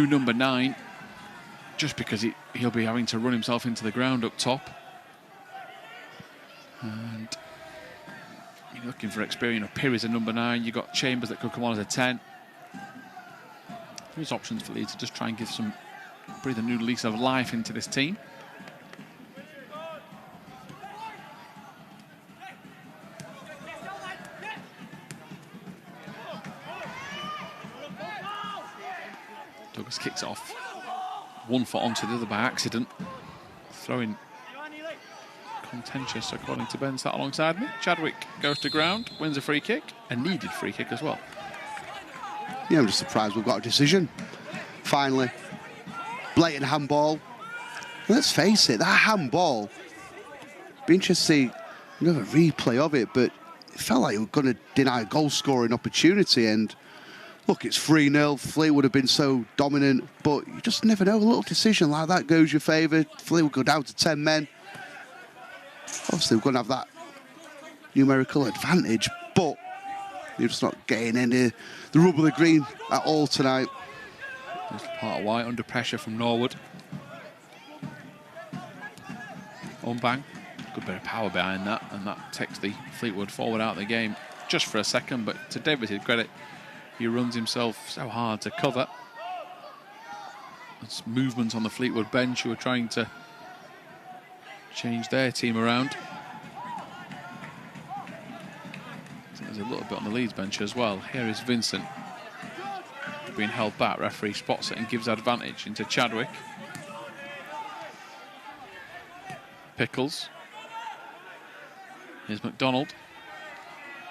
number 9, just because he'll be having to run himself into the ground up top. And you're looking for experience. Pirie's a number 9. You've got Chambers that could come on as a 10. There's options for Leeds to just try and breathe a new lease of life into this team. Douglas kicks off. 1 foot onto the other by accident. Throwing contentious, according to Ben, sat alongside me. Chadwick goes to ground, wins a free kick, a needed free kick as well. Yeah, I'm just surprised we've got a decision. Finally. Blatant handball. Let's face it, that handball, be interesting to see another replay of it, but it felt like we were going to deny a goal-scoring opportunity, and look, it's 3-0. Fleetwood have been so dominant, but you just never know. A little decision like that goes your favour. Fleetwood go down to 10 men. Obviously, we're going to have that numerical advantage, but you're just not getting any the rub of the green at all tonight. Lopata-White under pressure from Norwood. Ombang, good bit of power behind that, and that takes the Fleetwood forward out of the game just for a second, but to Davies' credit, he runs himself so hard to cover. It's movement on the Fleetwood bench who are trying to change their team around. There's a little bit on the Leeds bench as well. Here is Vincent being held back. Referee spots it and gives advantage into Chadwick. Pickles. Here's McDonald.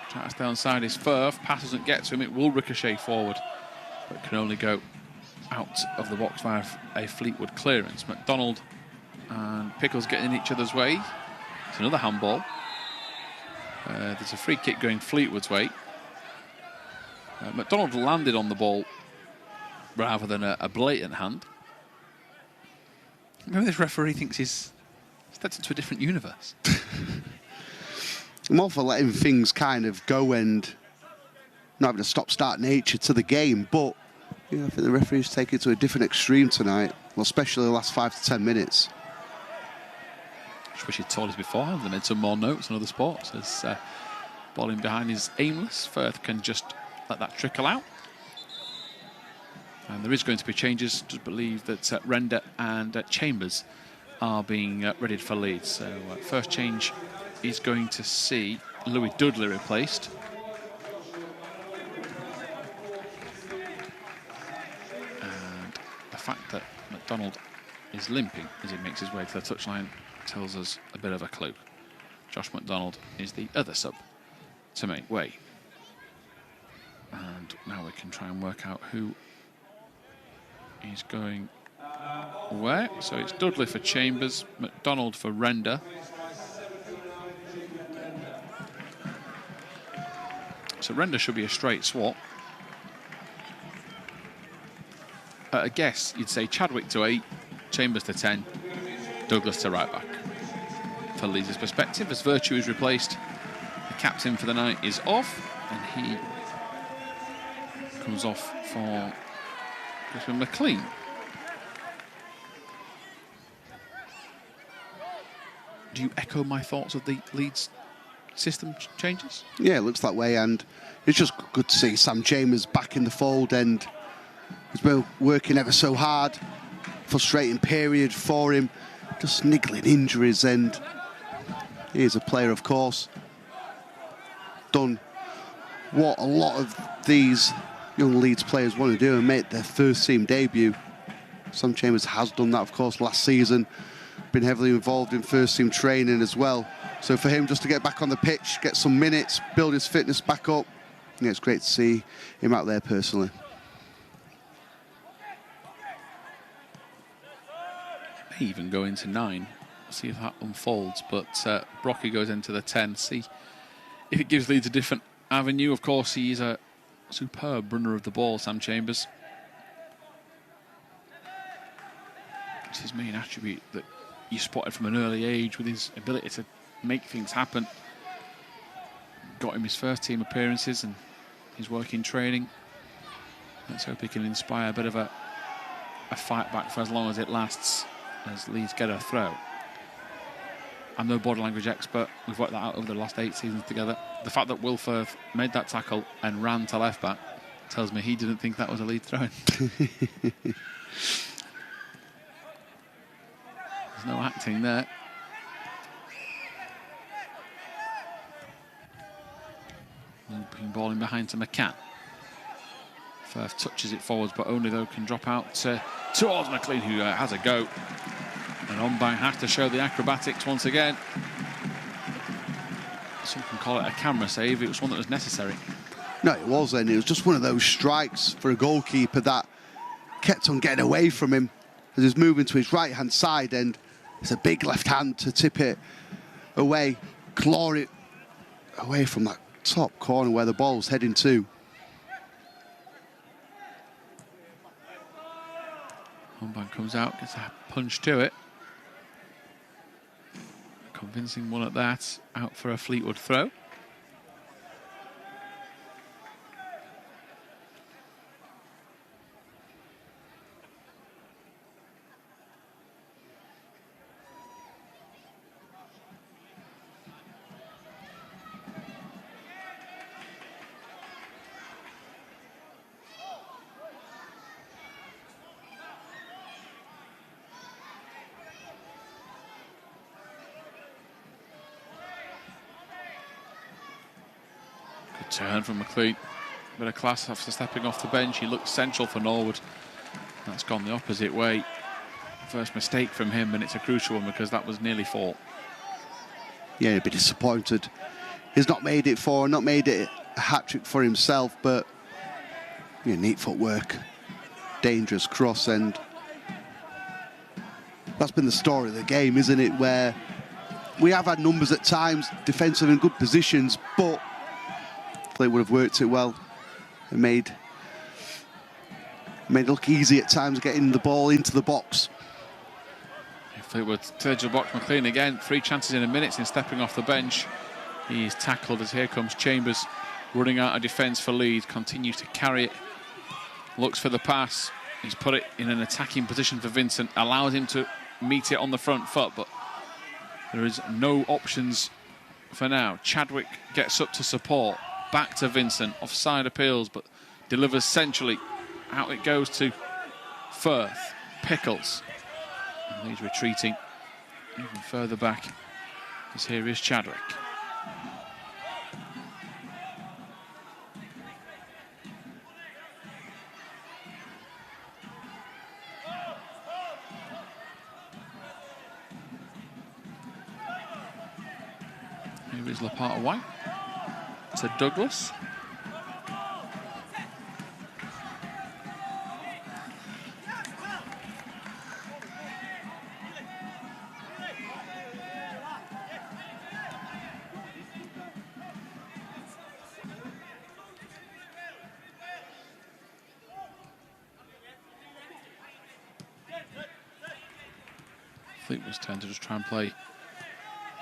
Trying to stay onside is Firth. Pass doesn't get to him. It will ricochet forward, but can only go out of the box via a Fleetwood clearance. McDonald and Pickles getting in each other's way. It's another handball. There's a free kick going Fleetwood's way. McDonald landed on the ball rather than a blatant hand. Maybe this referee thinks he's stepped into a different universe. I'm all for letting things kind of go and not having a stop-start nature to the game, but I think the referee's taken it to a different extreme tonight, well, especially the last 5 to 10 minutes. I wish he'd told us beforehand and made some more notes on other sports. As ball in behind is aimless. Firth can just let that trickle out. And there is going to be changes. Just believe that Render and Chambers are being readied for Leeds. So first change is going to see Louis Dudley replaced. And the fact that McDonald is limping as he makes his way to the touchline tells us a bit of a clue. Josh McDonald is the other sub to make way. And now we can try and work out who is going where. So it's Dudley for Chambers, McDonald for Render. So Render should be a straight swap. At a guess, you'd say Chadwick to 8, Chambers to 10, Douglas to right back. For Leeds' perspective, as Vertu is replaced, the captain for the night is off, and he comes off for McLean. Do you echo my thoughts of the Leeds system changes? Yeah, it looks that way, and it's just good to see Sam Chambers back in the fold, and he's been working ever so hard. Frustrating period for him, just niggling injuries, and he's a player, of course, done what a lot of these young Leeds players want to do and make their first team debut. Sam Chambers has done that, of course, last season, been heavily involved in first team training as well. So for him just to get back on the pitch, get some minutes, build his fitness back up, yeah, it's great to see him out there personally. May even go into 9. See if that unfolds, but Brockie goes into the 10. See if it gives Leeds a different avenue. Of course, he's a superb runner of the ball, Sam Chambers. It's his main attribute that you spotted from an early age, with his ability to make things happen. Got him his first team appearances and his work in training. Let's hope he can inspire a bit of a fight back for as long as it lasts, as Leeds get a throw. I'm no body language expert. We've worked that out over the last 8 seasons together. The fact that Firth made that tackle and ran to left back tells me he didn't think that was a Leeds throw-in. There's no acting there. Looping ball in behind to McCann. Firth touches it forwards, but only though can drop out towards McLean, who has a go. And Ombang has to show the acrobatics once again. Some can call it a camera save. It was one that was necessary. No, it wasn't. It was just one of those strikes for a goalkeeper that kept on getting away from him as he's moving to his right-hand side, and it's a big left hand to tip it away, claw it away from that top corner where the ball's heading to. Ombang comes out, gets a punch to it. Convincing one at that, out for a Fleetwood throw. Turn from McLean. Bit of class after stepping off the bench. He looks central for Norwood. That's gone the opposite way. First mistake from him, and it's a crucial one because that was nearly 4. Yeah, he'd be disappointed. He's not made it a hat-trick for himself, but yeah, neat footwork, dangerous cross, and that's been the story of the game, isn't it? Where we have had numbers at times, defensive in good positions, but they would have worked it well and made it look easy at times getting the ball into the box. Fleetwood to the edge of the box. McLean again, 3 chances in a minute since stepping off the bench. He's tackled as here comes Chambers running out of defence for Leeds. Continues to carry it. Looks for the pass. He's put it in an attacking position for Vincent. Allows him to meet it on the front foot, but there is no options for now. Chadwick gets up to support. Back to Vincent. Offside appeals, but delivers centrally. Out it goes to Firth. Pickles. And he's retreating even further back, as here is Chadwick. Here is Lopata-White to Douglas. Fleetwood's turn to just try and play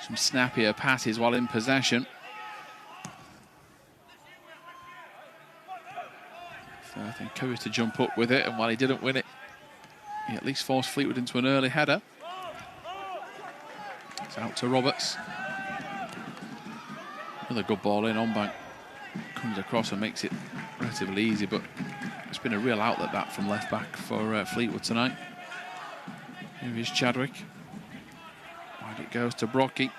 some snappier passes while in possession. Firth encouraged to jump up with it, and while he didn't win it, he at least forced Fleetwood into an early header. It's out to Roberts. Another good ball in. Ombang comes across and makes it relatively easy, but it's been a real outlet that from left back for Fleetwood tonight. Here is Chadwick. Wide it goes to Brockie.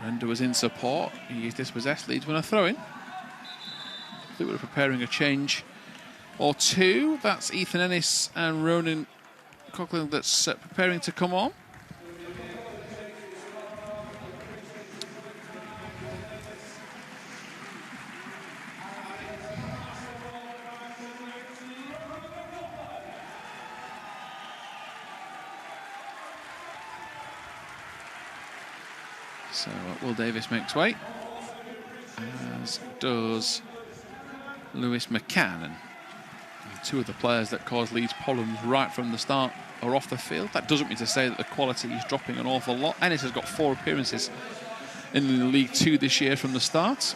Render was in support. He is dispossessed. Leeds win a throw-in. Fleetwood are preparing a change or two. That's Ethan Ennis and Ronan Coughlan that's preparing to come on. So Will Davies makes way, as does Lewis McCann. And two of the players that caused Leeds problems right from the start are off the field. That doesn't mean to say that the quality is dropping an awful lot. Ennis has got 4 appearances in League 2 this year from the start.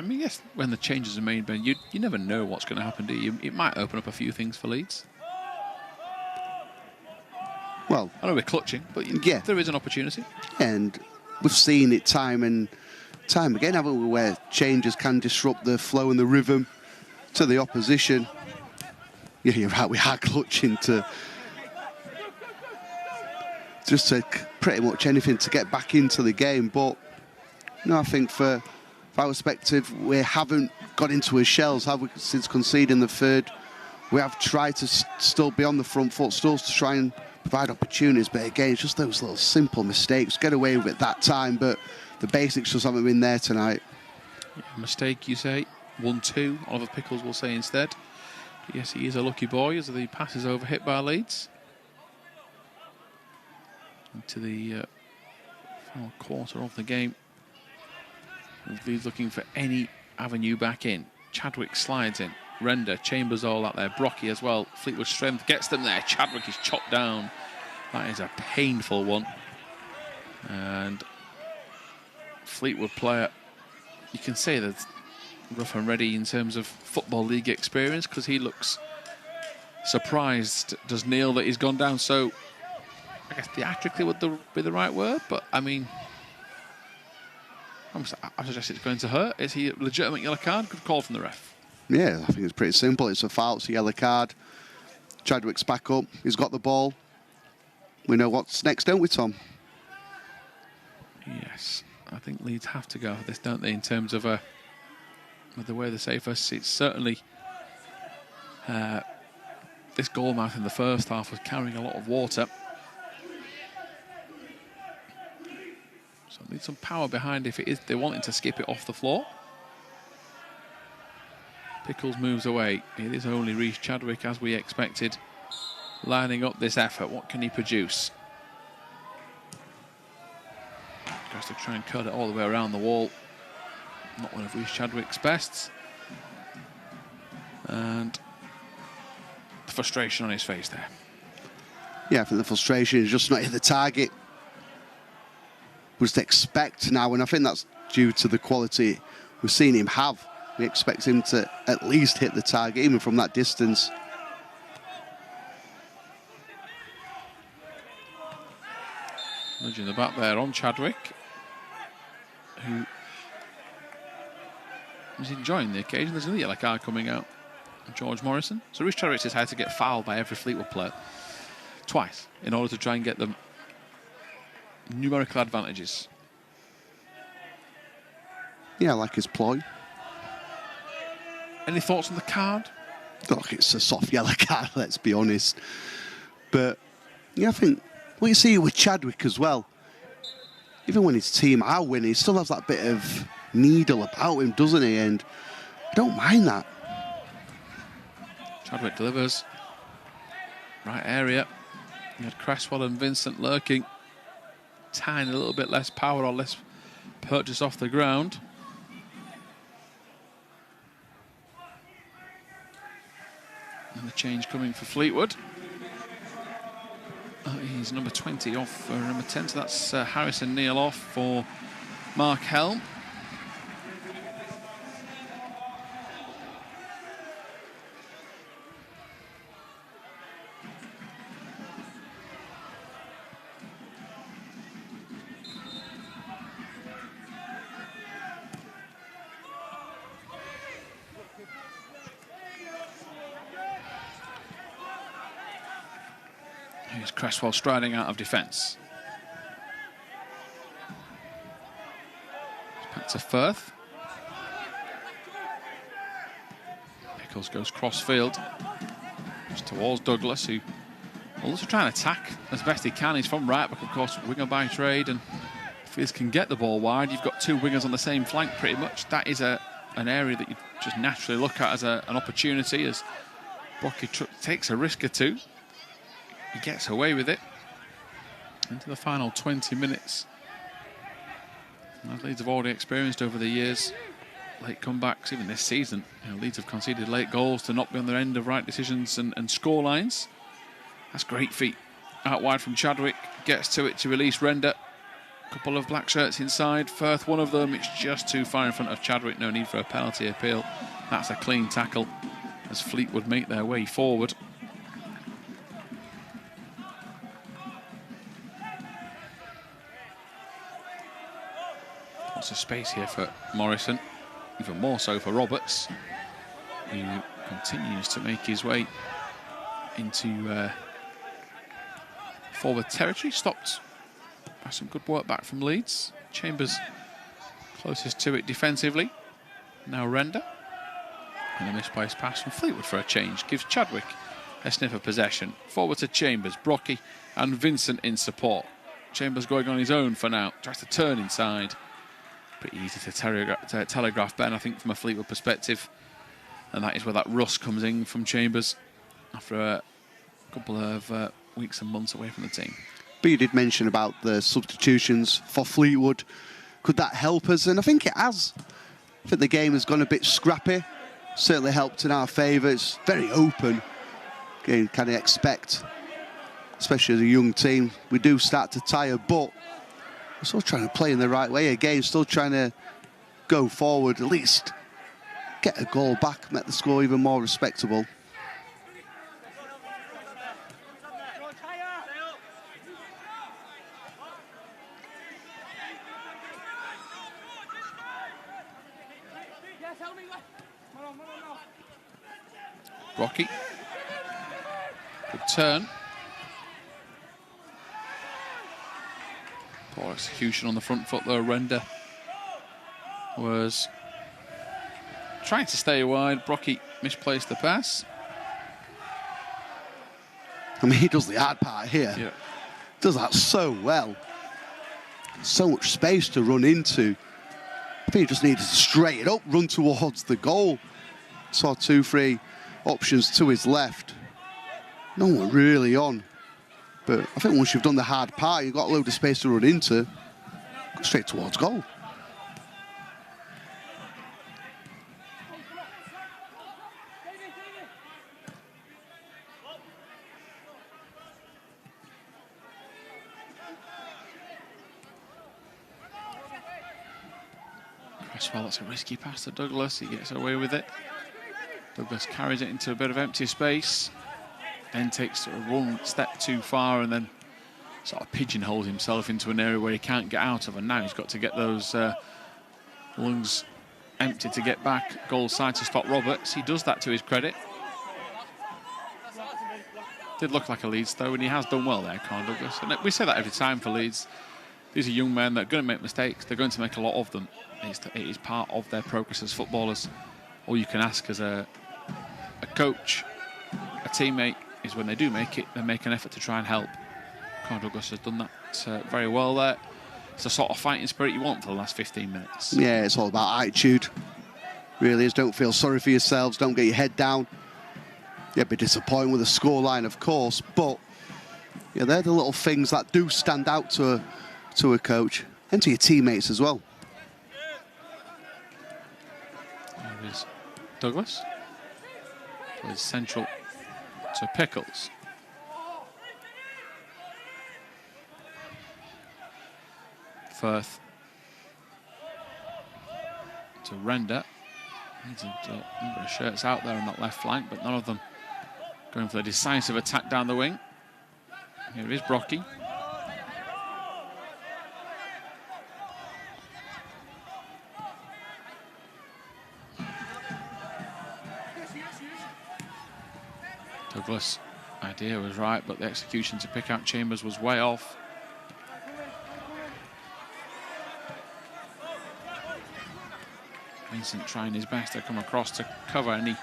I mean, yes, when the changes are made, Ben, you never know what's going to happen, do you? It might open up a few things for Leeds. Well, I know we're clutching, but yeah, there is an opportunity. And we've seen it time and time again, haven't we, where changes can disrupt the flow and the rhythm to the opposition. Yeah, you're right, we are clutching to just take pretty much anything to get back into the game. But no, I think for our perspective, we haven't got into our shells, have we, since conceding the third. We have tried to still be on the front foot, still to try and provide opportunities, but again, it's just those little simple mistakes. Get away with it that time, but the basics just haven't been there tonight. Yeah, mistake, you say. 1-2, Oliver Pickles will say instead. But yes, he is a lucky boy as the pass is overhit by Leeds. Into the final quarter of the game. Leeds looking for any avenue back in. Chadwick slides in. Render, Chambers all out there. Brockie as well. Fleetwood strength gets them there. Chadwick is chopped down. That is a painful one. And Fleetwood player, you can say that's rough and ready in terms of Football League experience, because he looks surprised, does Neal, that he's gone down so, I guess theatrically would be the right word, but I mean, I suggest it's going to hurt. Is he a legitimate yellow card? Good call from the ref. Yeah, I think it's pretty simple. It's a foul, it's a yellow card. Chadwick's back up, he's got the ball. We know what's next, don't we, Tom? Yes, I think Leeds have to go for this, don't they, in terms of with the way they save us. It's certainly this goalmouth in the first half was carrying a lot of water. So need some power behind if it is they're wanting to skip it off the floor. Pickles moves away. It is only Reece Chadwick, as we expected, lining up this effort. What can he produce? Goes to try and cut it all the way around the wall. Not one of Reece Chadwick's bests. And the frustration on his face there. Yeah, I think the frustration is just not hit the target. We just expect now, and I think that's due to the quality we've seen him have. We expect him to at least hit the target, even from that distance. Nudging the back there on Chadwick, who is enjoying the occasion. There's another yellow card coming out. George Morrison. So Reece Chadwick has had to get fouled by every Fleetwood player twice in order to try and get them numerical advantages. Yeah, I like his ploy. Any thoughts on the card? Look, it's a soft yellow card, let's be honest. But yeah, I think what you see with Chadwick as well, even when his team are winning, he still has that bit of needle about him, doesn't he? And I don't mind that. Chadwick delivers. Right area. You had Cresswell and Vincent lurking. Tiny little bit less power or less purchase off the ground. change coming for Fleetwood. He's number 20 off for number 10, so that's Harrison Neal off for Mark Helm. Here's Cresswell striding out of defence. Back to Firth. Pickles goes cross-field. Just towards Douglas, who will also try and attack as best he can. He's from right back, of course, winger by trade. And if he can get the ball wide, you've got two wingers on the same flank pretty much. That is an area that you just naturally look at as an opportunity, as Brockie takes a risk or two. He gets away with it into the final 20 minutes. As Leeds have already experienced over the years, late comebacks, even this season. Leeds have conceded late goals to not be on their end of right decisions and score lines. That's great feet. Out wide from Chadwick, gets to it to release Render. A couple of black shirts inside. Firth, one of them, it's just too far in front of Chadwick. No need for a penalty appeal. That's a clean tackle as Fleetwood make their way forward. Lots of space here for Morrison, even more so for Roberts, who continues to make his way into forward territory. Stopped by some good work back from Leeds. Chambers closest to it defensively. Now Render. And a misplaced pass from Fleetwood for a change. Gives Chadwick a sniff of possession. Forward to Chambers, Brockie and Vincent in support. Chambers going on his own for now. Tries to turn inside. Pretty easy to telegraph Ben, I think, from a Fleetwood perspective. And that is where that rust comes in from Chambers after a couple of weeks and months away from the team. But you did mention about the substitutions for Fleetwood. Could that help us? And I think it has. I think the game has gone a bit scrappy. Certainly helped in our favour. It's very open. Again, can I expect, especially as a young team, we do start to tire, but we're still trying to play in the right way again, still trying to go forward, at least get a goal back, make the score even more respectable. Brockie. Good turn. Poor execution on the front foot though. Render was trying to stay wide. Brockie misplaced the pass. I mean, he does the hard part here. Yeah. Does that so well. So much space to run into. I think he just needed to straight it up, run towards the goal. Saw 2-3 options to his left. No one really on. But I think once you've done the hard part, you've got a load of space to run into. Go straight towards goal. Cresswell, that's a risky pass to Douglas. He gets away with it. Douglas carries it into a bit of empty space. Then takes one step too far and then sort of pigeonholes himself into an area where he can't get out of. And now he's got to get those lungs empty to get back. Goal side to stop Roberts. He does that to his credit. Did look like a Leeds though, and he has done well there, Conor Douglas. And we say that every time for Leeds. These are young men that are going to make mistakes. They're going to make a lot of them. It is part of their progress as footballers. All you can ask as a coach, a teammate, is when they do make it, they make an effort to try and help. Conor Douglas has done that very well there. It's the sort of fighting spirit you want for the last 15 minutes. Yeah, it's all about attitude. Really is. Don't feel sorry for yourselves. Don't get your head down. Yeah, be disappointed with the scoreline, of course, but yeah, they're the little things that do stand out to a coach and to your teammates as well. There is Douglas. Plays central to Pickles. Firth to Render. Needs a number of shirts out there on that left flank, but none of them going for the decisive attack down the wing. Here is Brockie. Douglas' idea was right, but the execution to pick out Chambers was way off. Vincent trying his best to come across to cover any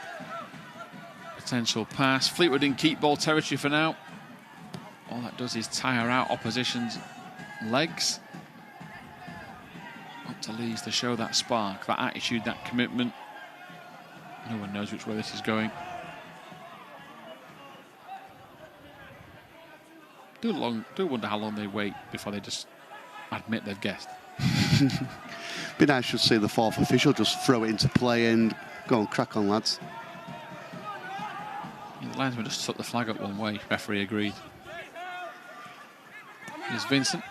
potential pass. Fleetwood in keep ball territory for now. All that does is tire out opposition's legs. Up to Leeds to show that spark, that attitude, that commitment. No one knows which way this is going. Do wonder how long they wait before they just admit they've guessed. Be nice to see the fourth official just throw it into play and go and crack on, lads. Yeah, the linesman just took the flag up one way. Referee agreed. Here's Vincent.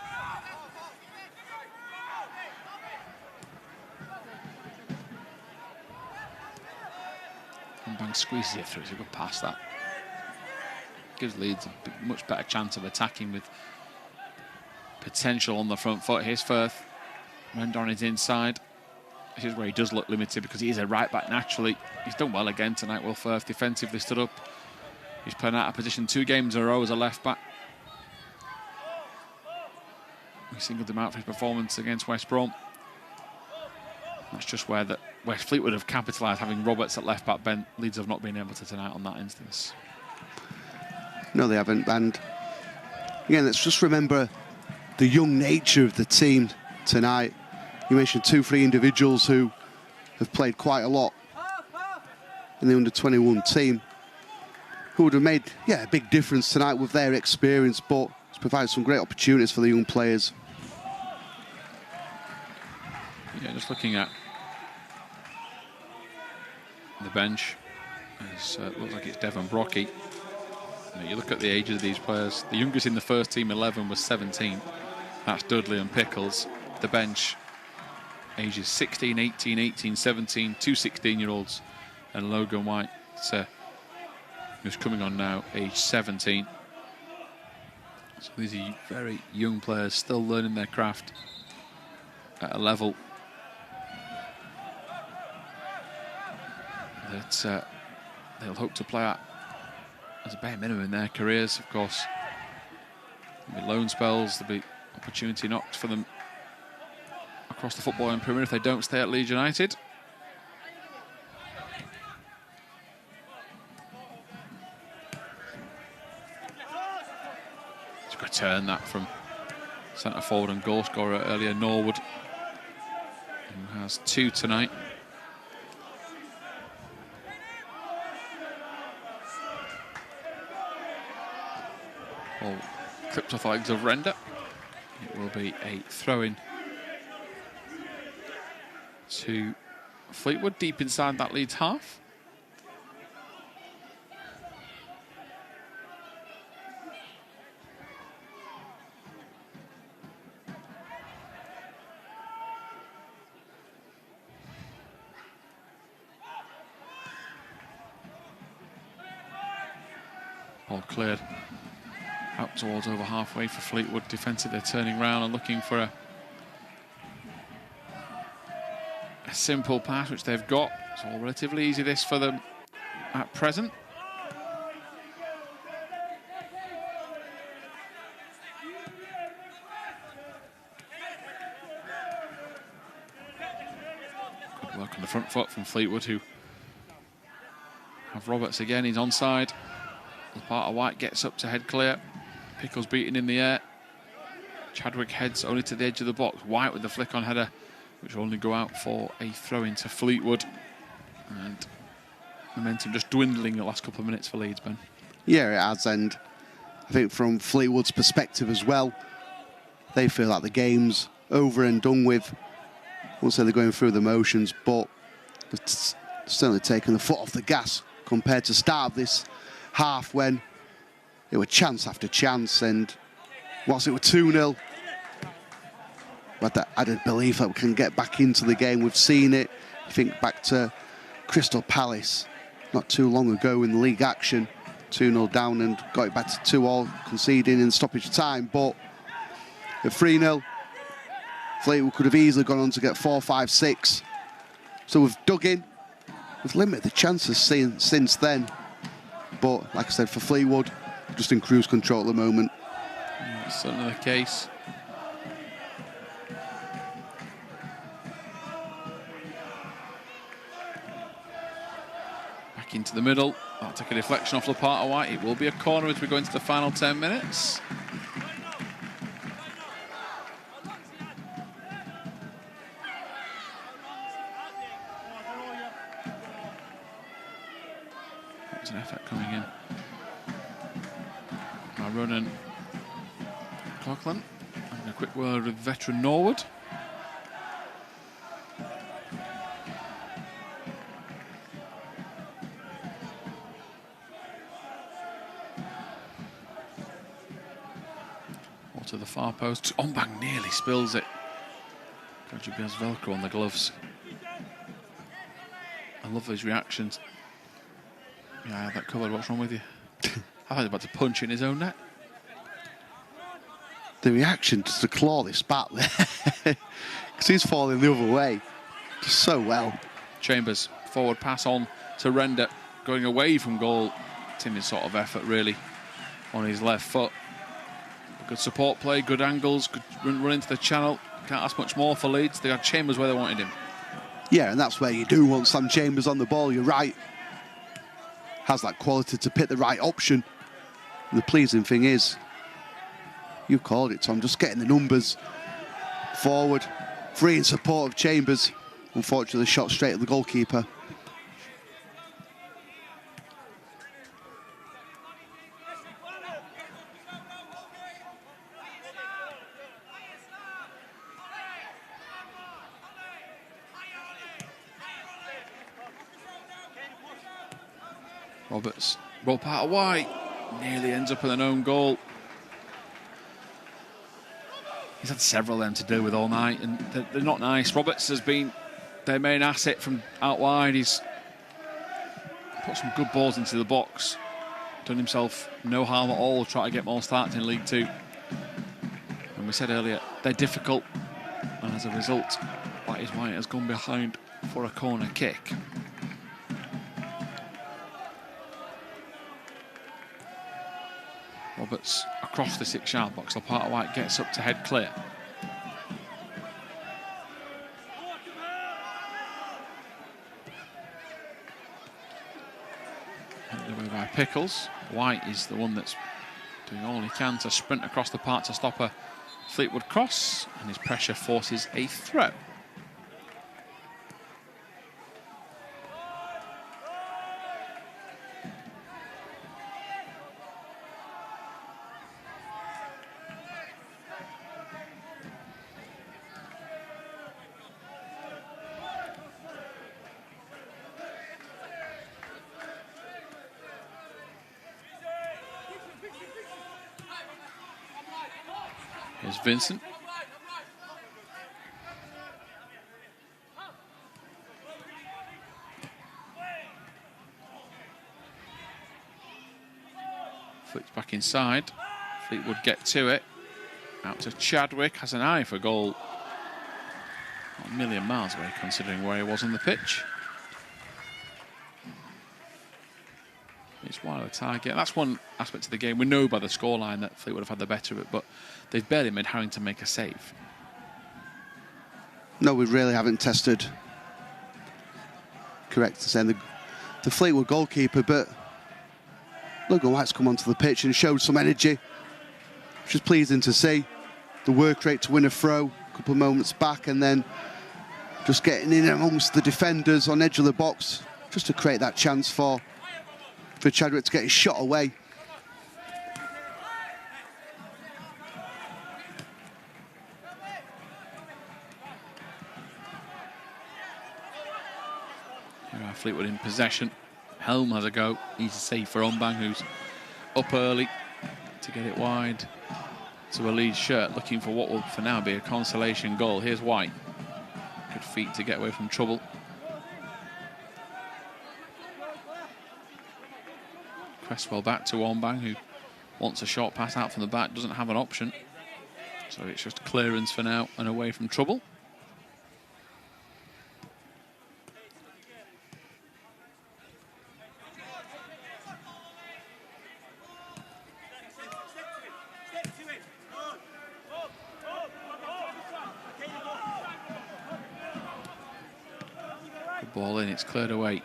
Ombang squeezes it through. It's a good pass, that. Gives Leeds a much better chance of attacking with potential on the front foot. Here's Firth. Render on his inside. This is where he does look limited because he is a right back naturally. He's done well again tonight, Will Firth. Defensively stood up. He's playing out of position 2 games in a row as a left back. We singled him out for his performance against West Brom. That's just where West Fleetwood have capitalised, having Roberts at left back. Leeds have not been able to tonight on that instance. No, they haven't. And again, let's just remember the young nature of the team tonight. You mentioned 2-3 individuals who have played quite a lot in the under-21 team, who would have made, a big difference tonight with their experience, but it's provided some great opportunities for the young players. Yeah, just looking at the bench, it looks like it's Devon Brockie. You look at the age of these players. The youngest in the first team 11 was 17. That's Dudley and Pickles. The bench, ages 16, 18, 18, 17, 2 16-year-olds, and Logan White, who's coming on now, age 17. So these are very young players, still learning their craft at a level that they'll hope to play at as a bare minimum in their careers. Of course, there'll be loan spells, there'll be opportunity knocked for them across the footballing perimeter if they don't stay at Leeds United. It's a good turn, that, from centre forward and goal scorer earlier, Norwood, who has 2 tonight. Ball clipped off the legs of Render. It will be a throw-in to Fleetwood, deep inside that Leeds half. Ball cleared out towards over halfway for Fleetwood. Defensive, they're turning round and looking for a simple pass, which they've got. It's all relatively easy, this, for them at present. Good work on the front foot from Fleetwood, who have Roberts again. He's onside. Lopata-White gets up to head clear. Pickles beaten in the air. Chadwick heads only to the edge of the box. White with the flick on header, which will only go out for a throw into Fleetwood. And momentum just dwindling the last couple of minutes for Leeds, Ben. Yeah, it has, and I think from Fleetwood's perspective as well, they feel like the game's over and done with. I won't say they're going through the motions, but it's certainly taken the foot off the gas compared to start of this half when it was chance after chance, and whilst it was 2-0, but I didn't believe that we can get back into the game. We've seen it. I think back to Crystal Palace not too long ago in the league action, 2-0 down and got it back to 2-2, conceding in stoppage time. But at 3-0, Fleetwood could have easily gone on to get 4, 5, 6. So we've dug in. We've limited the chances since then. But like I said, for Fleetwood, just in cruise control at the moment. That's certainly the case. Back into the middle. That'll take a deflection off Lopata-White. It will be a corner as we go into the final 10 minutes. That's an effort coming in. Now running Coughlan. Having a quick word with veteran Norwood. To the far post. Ombang nearly spills it. Gradually has Velcro on the gloves. I love his reactions. Yeah, I had that covered. What's wrong with you? I thought he was about to punch in his own net. The reaction to the claw this bat there. Because he's falling the other way. Just so well. Chambers, forward pass on to Render. Going away from goal. Timid sort of effort, really, on his left foot. Good support play, good angles, good run into the channel. Can't ask much more for Leeds. They had Chambers where they wanted him. Yeah, and that's where you do want Sam Chambers on the ball. You're right. Has that quality to pick the right option. And the pleasing thing is, you called it, Tom, just getting the numbers forward, free in support of Chambers. Unfortunately, shot straight at the goalkeeper. Roberts, Lopata-White, nearly ends up in an own goal. He's had several of them to deal with all night, and they're not nice. Roberts has been their main asset from out wide. He's put some good balls into the box, done himself no harm at all, trying to get more starts in League Two. And we said earlier, they're difficult, and as a result, that is why it has gone behind for a corner kick. Roberts across the 6-yard box. Lopata-White gets up to head clear. Away by Pickles. White is the one that's doing all he can to sprint across the park to stop a Fleetwood cross, and his pressure forces a throw. Here's Vincent. Flicks back inside. Fleetwood get to it. Out to Chadwick. Has an eye for goal. Not a million miles away considering where he was on the pitch. It's wide of the target. That's one aspect of the game. We know by the scoreline that Fleetwood have had the better of it, but they've barely made Harrington make a save. No, we really haven't tested. Correct to saying the Fleetwood goalkeeper, but Logan White's come onto the pitch and showed some energy, which is pleasing to see. The work rate to win a throw a couple of moments back, and then just getting in amongst the defenders on edge of the box just to create that chance for Chadwick to get his shot away. Here are Fleetwood in possession. Helm has a go. Easy save for Ombang, who's up early to get it wide to a Leeds shirt, looking for what will for now be a consolation goal. Here's White. Good feet to get away from trouble. Cresswell back to Ombang, who wants a short pass out from the back, doesn't have an option. So it's just clearance for now and away from trouble. Good ball in, it's cleared away.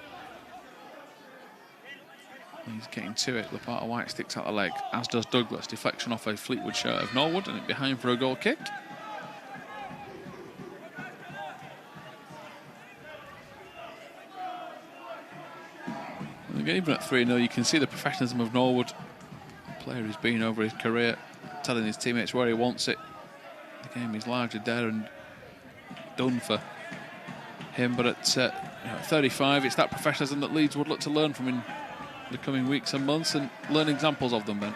He's getting to it. Lopata-White sticks out the leg, as does Douglas. Deflection off a Fleetwood shirt of Norwood, and it behind for a goal kick. And again, even at 3-0, you can see the professionalism of Norwood. A player who's been over his career, telling his teammates where he wants it. The game is largely there and done for him, but at 35, it's that professionalism that Leeds would look to learn from in the coming weeks and months and learn examples of them, Ben.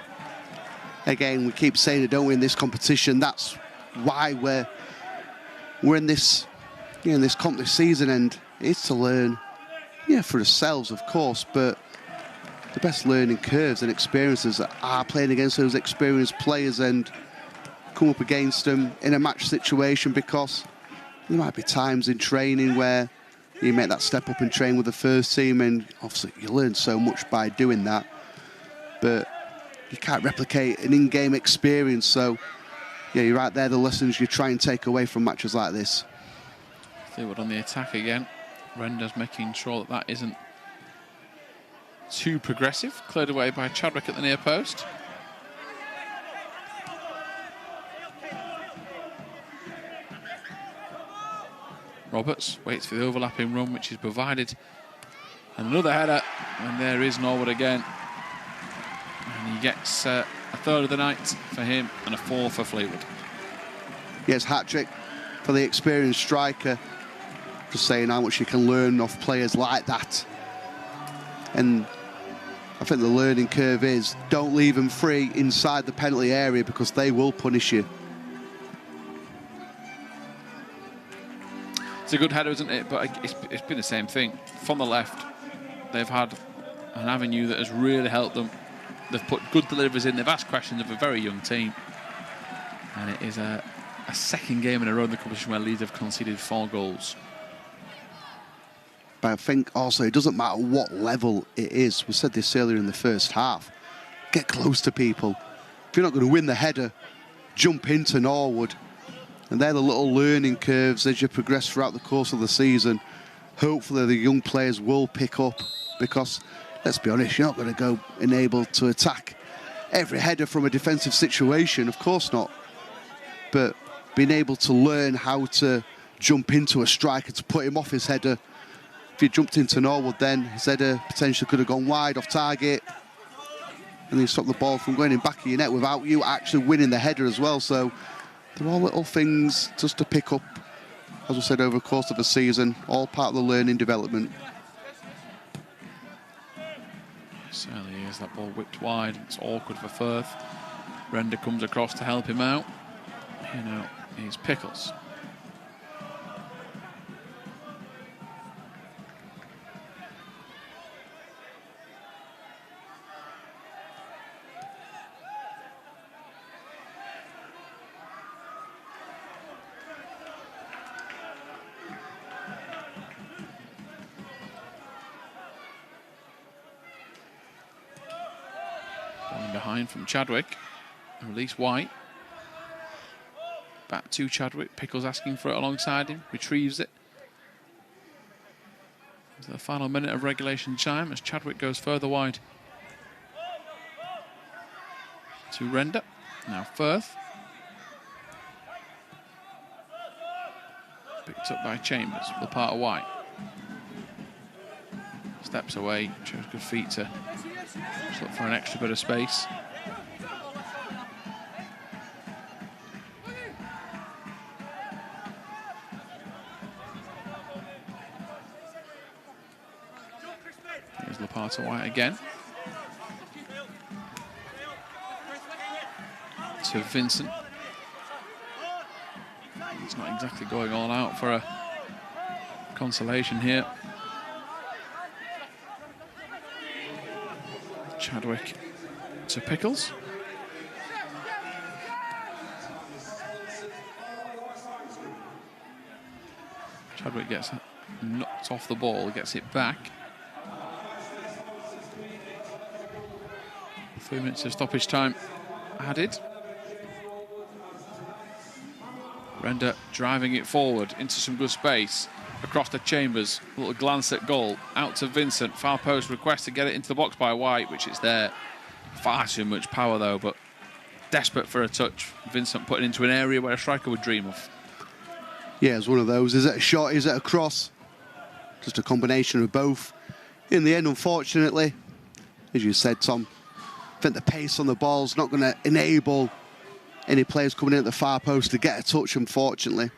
Again, we keep saying it, don't we, in this competition. That's why we're in this, in this comp this season, and it's to learn, for ourselves, of course, but the best learning curves and experiences are playing against those experienced players and come up against them in a match situation, because there might be times in training where you make that step up and train with the first team, and obviously you learn so much by doing that, but you can't replicate an in-game experience. So you're right there, the lessons you try and take away from matches like this. Fleetwood on the attack again. Render's making sure that that isn't too progressive. Cleared away by Chadwick at the near post. Roberts waits for the overlapping run, which is provided. And another header, and there is Norwood again. And he gets a third of the night for him and a fourth for Fleetwood. Yes, hat-trick for the experienced striker. Just saying how much you can learn off players like that. And I think the learning curve is don't leave them free inside the penalty area, because they will punish you. It's a good header, isn't it? But it's been the same thing. From the left, they've had an avenue that has really helped them. They've put good deliveries in. They've asked questions of a very young team. And it is a second game in a row in the competition where Leeds have conceded 4 goals. But I think also it doesn't matter what level it is. We said this earlier in the first half. Get close to people. If you're not going to win the header, jump into Norwood. And they're the little learning curves as you progress throughout the course of the season. Hopefully the young players will pick up, because, let's be honest, you're not going to go and able to attack every header from a defensive situation. Of course not. But being able to learn how to jump into a striker to put him off his header. If you jumped into Norwood, then his header potentially could have gone wide off target. And then stop the ball from going in back of your net without you actually winning the header as well. So they're all little things just to pick up, as we said, over the course of a season, all part of the learning development. Certainly is. That ball whipped wide. It's awkward for Firth. Render comes across to help him out. He's Pickles. Behind from Chadwick. Release White. Back to Chadwick. Pickles asking for it alongside him. Retrieves it. Into the final minute of regulation time as Chadwick goes further wide. To Render. Now Firth. Picked up by Chambers. Lopata-White. Steps away. Shows good feet to look for an extra bit of space. There's Lopata-White again. To Vincent. It's not exactly going all out for a consolation here. Chadwick to Pickles. Chadwick gets knocked off the ball, gets it back. 3 minutes of stoppage time added. Render driving it forward into some good space. Across the chambers, a little glance at goal. Out to Vincent, far post request to get it into the box by White, which is there. Far too much power though, but desperate for a touch. Vincent putting into an area where a striker would dream of. Yeah, it's one of those. Is it a shot? Is it a cross? Just a combination of both. In the end, unfortunately, as you said, Tom, I think the pace on the ball's not going to enable any players coming in at the far post to get a touch, unfortunately.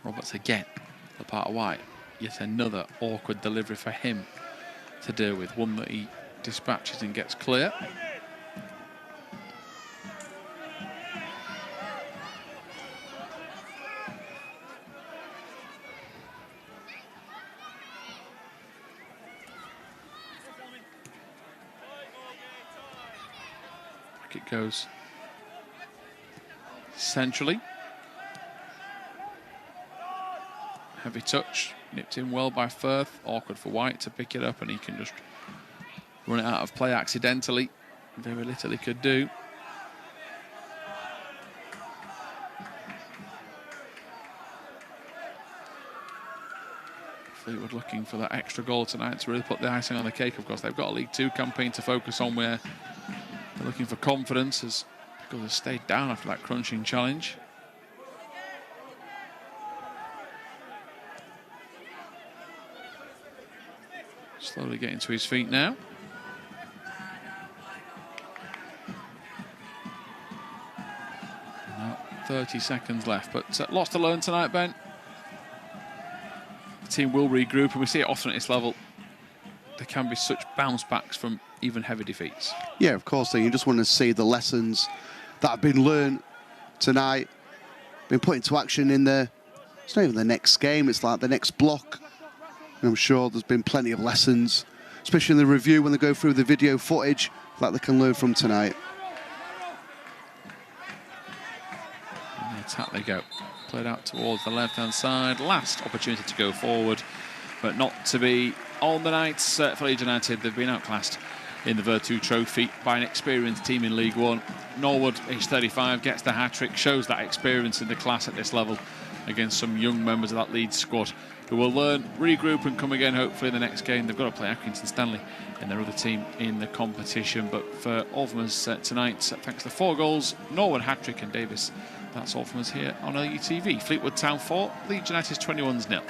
Roberts again, Lopata-White. Yet another awkward delivery for him to deal with. One that he dispatches and gets clear. Back it goes centrally. Heavy touch, nipped in well by Firth. Awkward for White to pick it up, and he can just run it out of play accidentally. Very little he could do. Fleetwood looking for that extra goal tonight to really put the icing on the cake. Of course, they've got a League Two campaign to focus on where they're looking for confidence, as Pickles has stayed down after that crunching challenge. Slowly getting to his feet now. Now 30 seconds left, but lots to learn tonight, Ben. The team will regroup, and we see it often at this level. There can be such bounce backs from even heavy defeats. Yeah, of course. You just want to see the lessons that have been learned tonight, been put into action in the, it's not even the next game, it's like the next block. And I'm sure there's been plenty of lessons, especially in the review when they go through the video footage, that they can learn from tonight. And the attack they go. Played out towards the left-hand side. Last opportunity to go forward, but not to be on the night for Leeds United. They've been outclassed in the Vertu Trophy by an experienced team in League One. Norwood, age 35, gets the hat-trick, shows that experience in the class at this level against some young members of that Leeds squad, who will learn, regroup and come again hopefully in the next game. They've got to play Harrington Stanley and their other team in the competition. But for all from us tonight, thanks to 4 goals, Norwood hat-trick and Davies, that's all from us here on LUTV. Fleetwood Town 4, Leeds United 21s 0.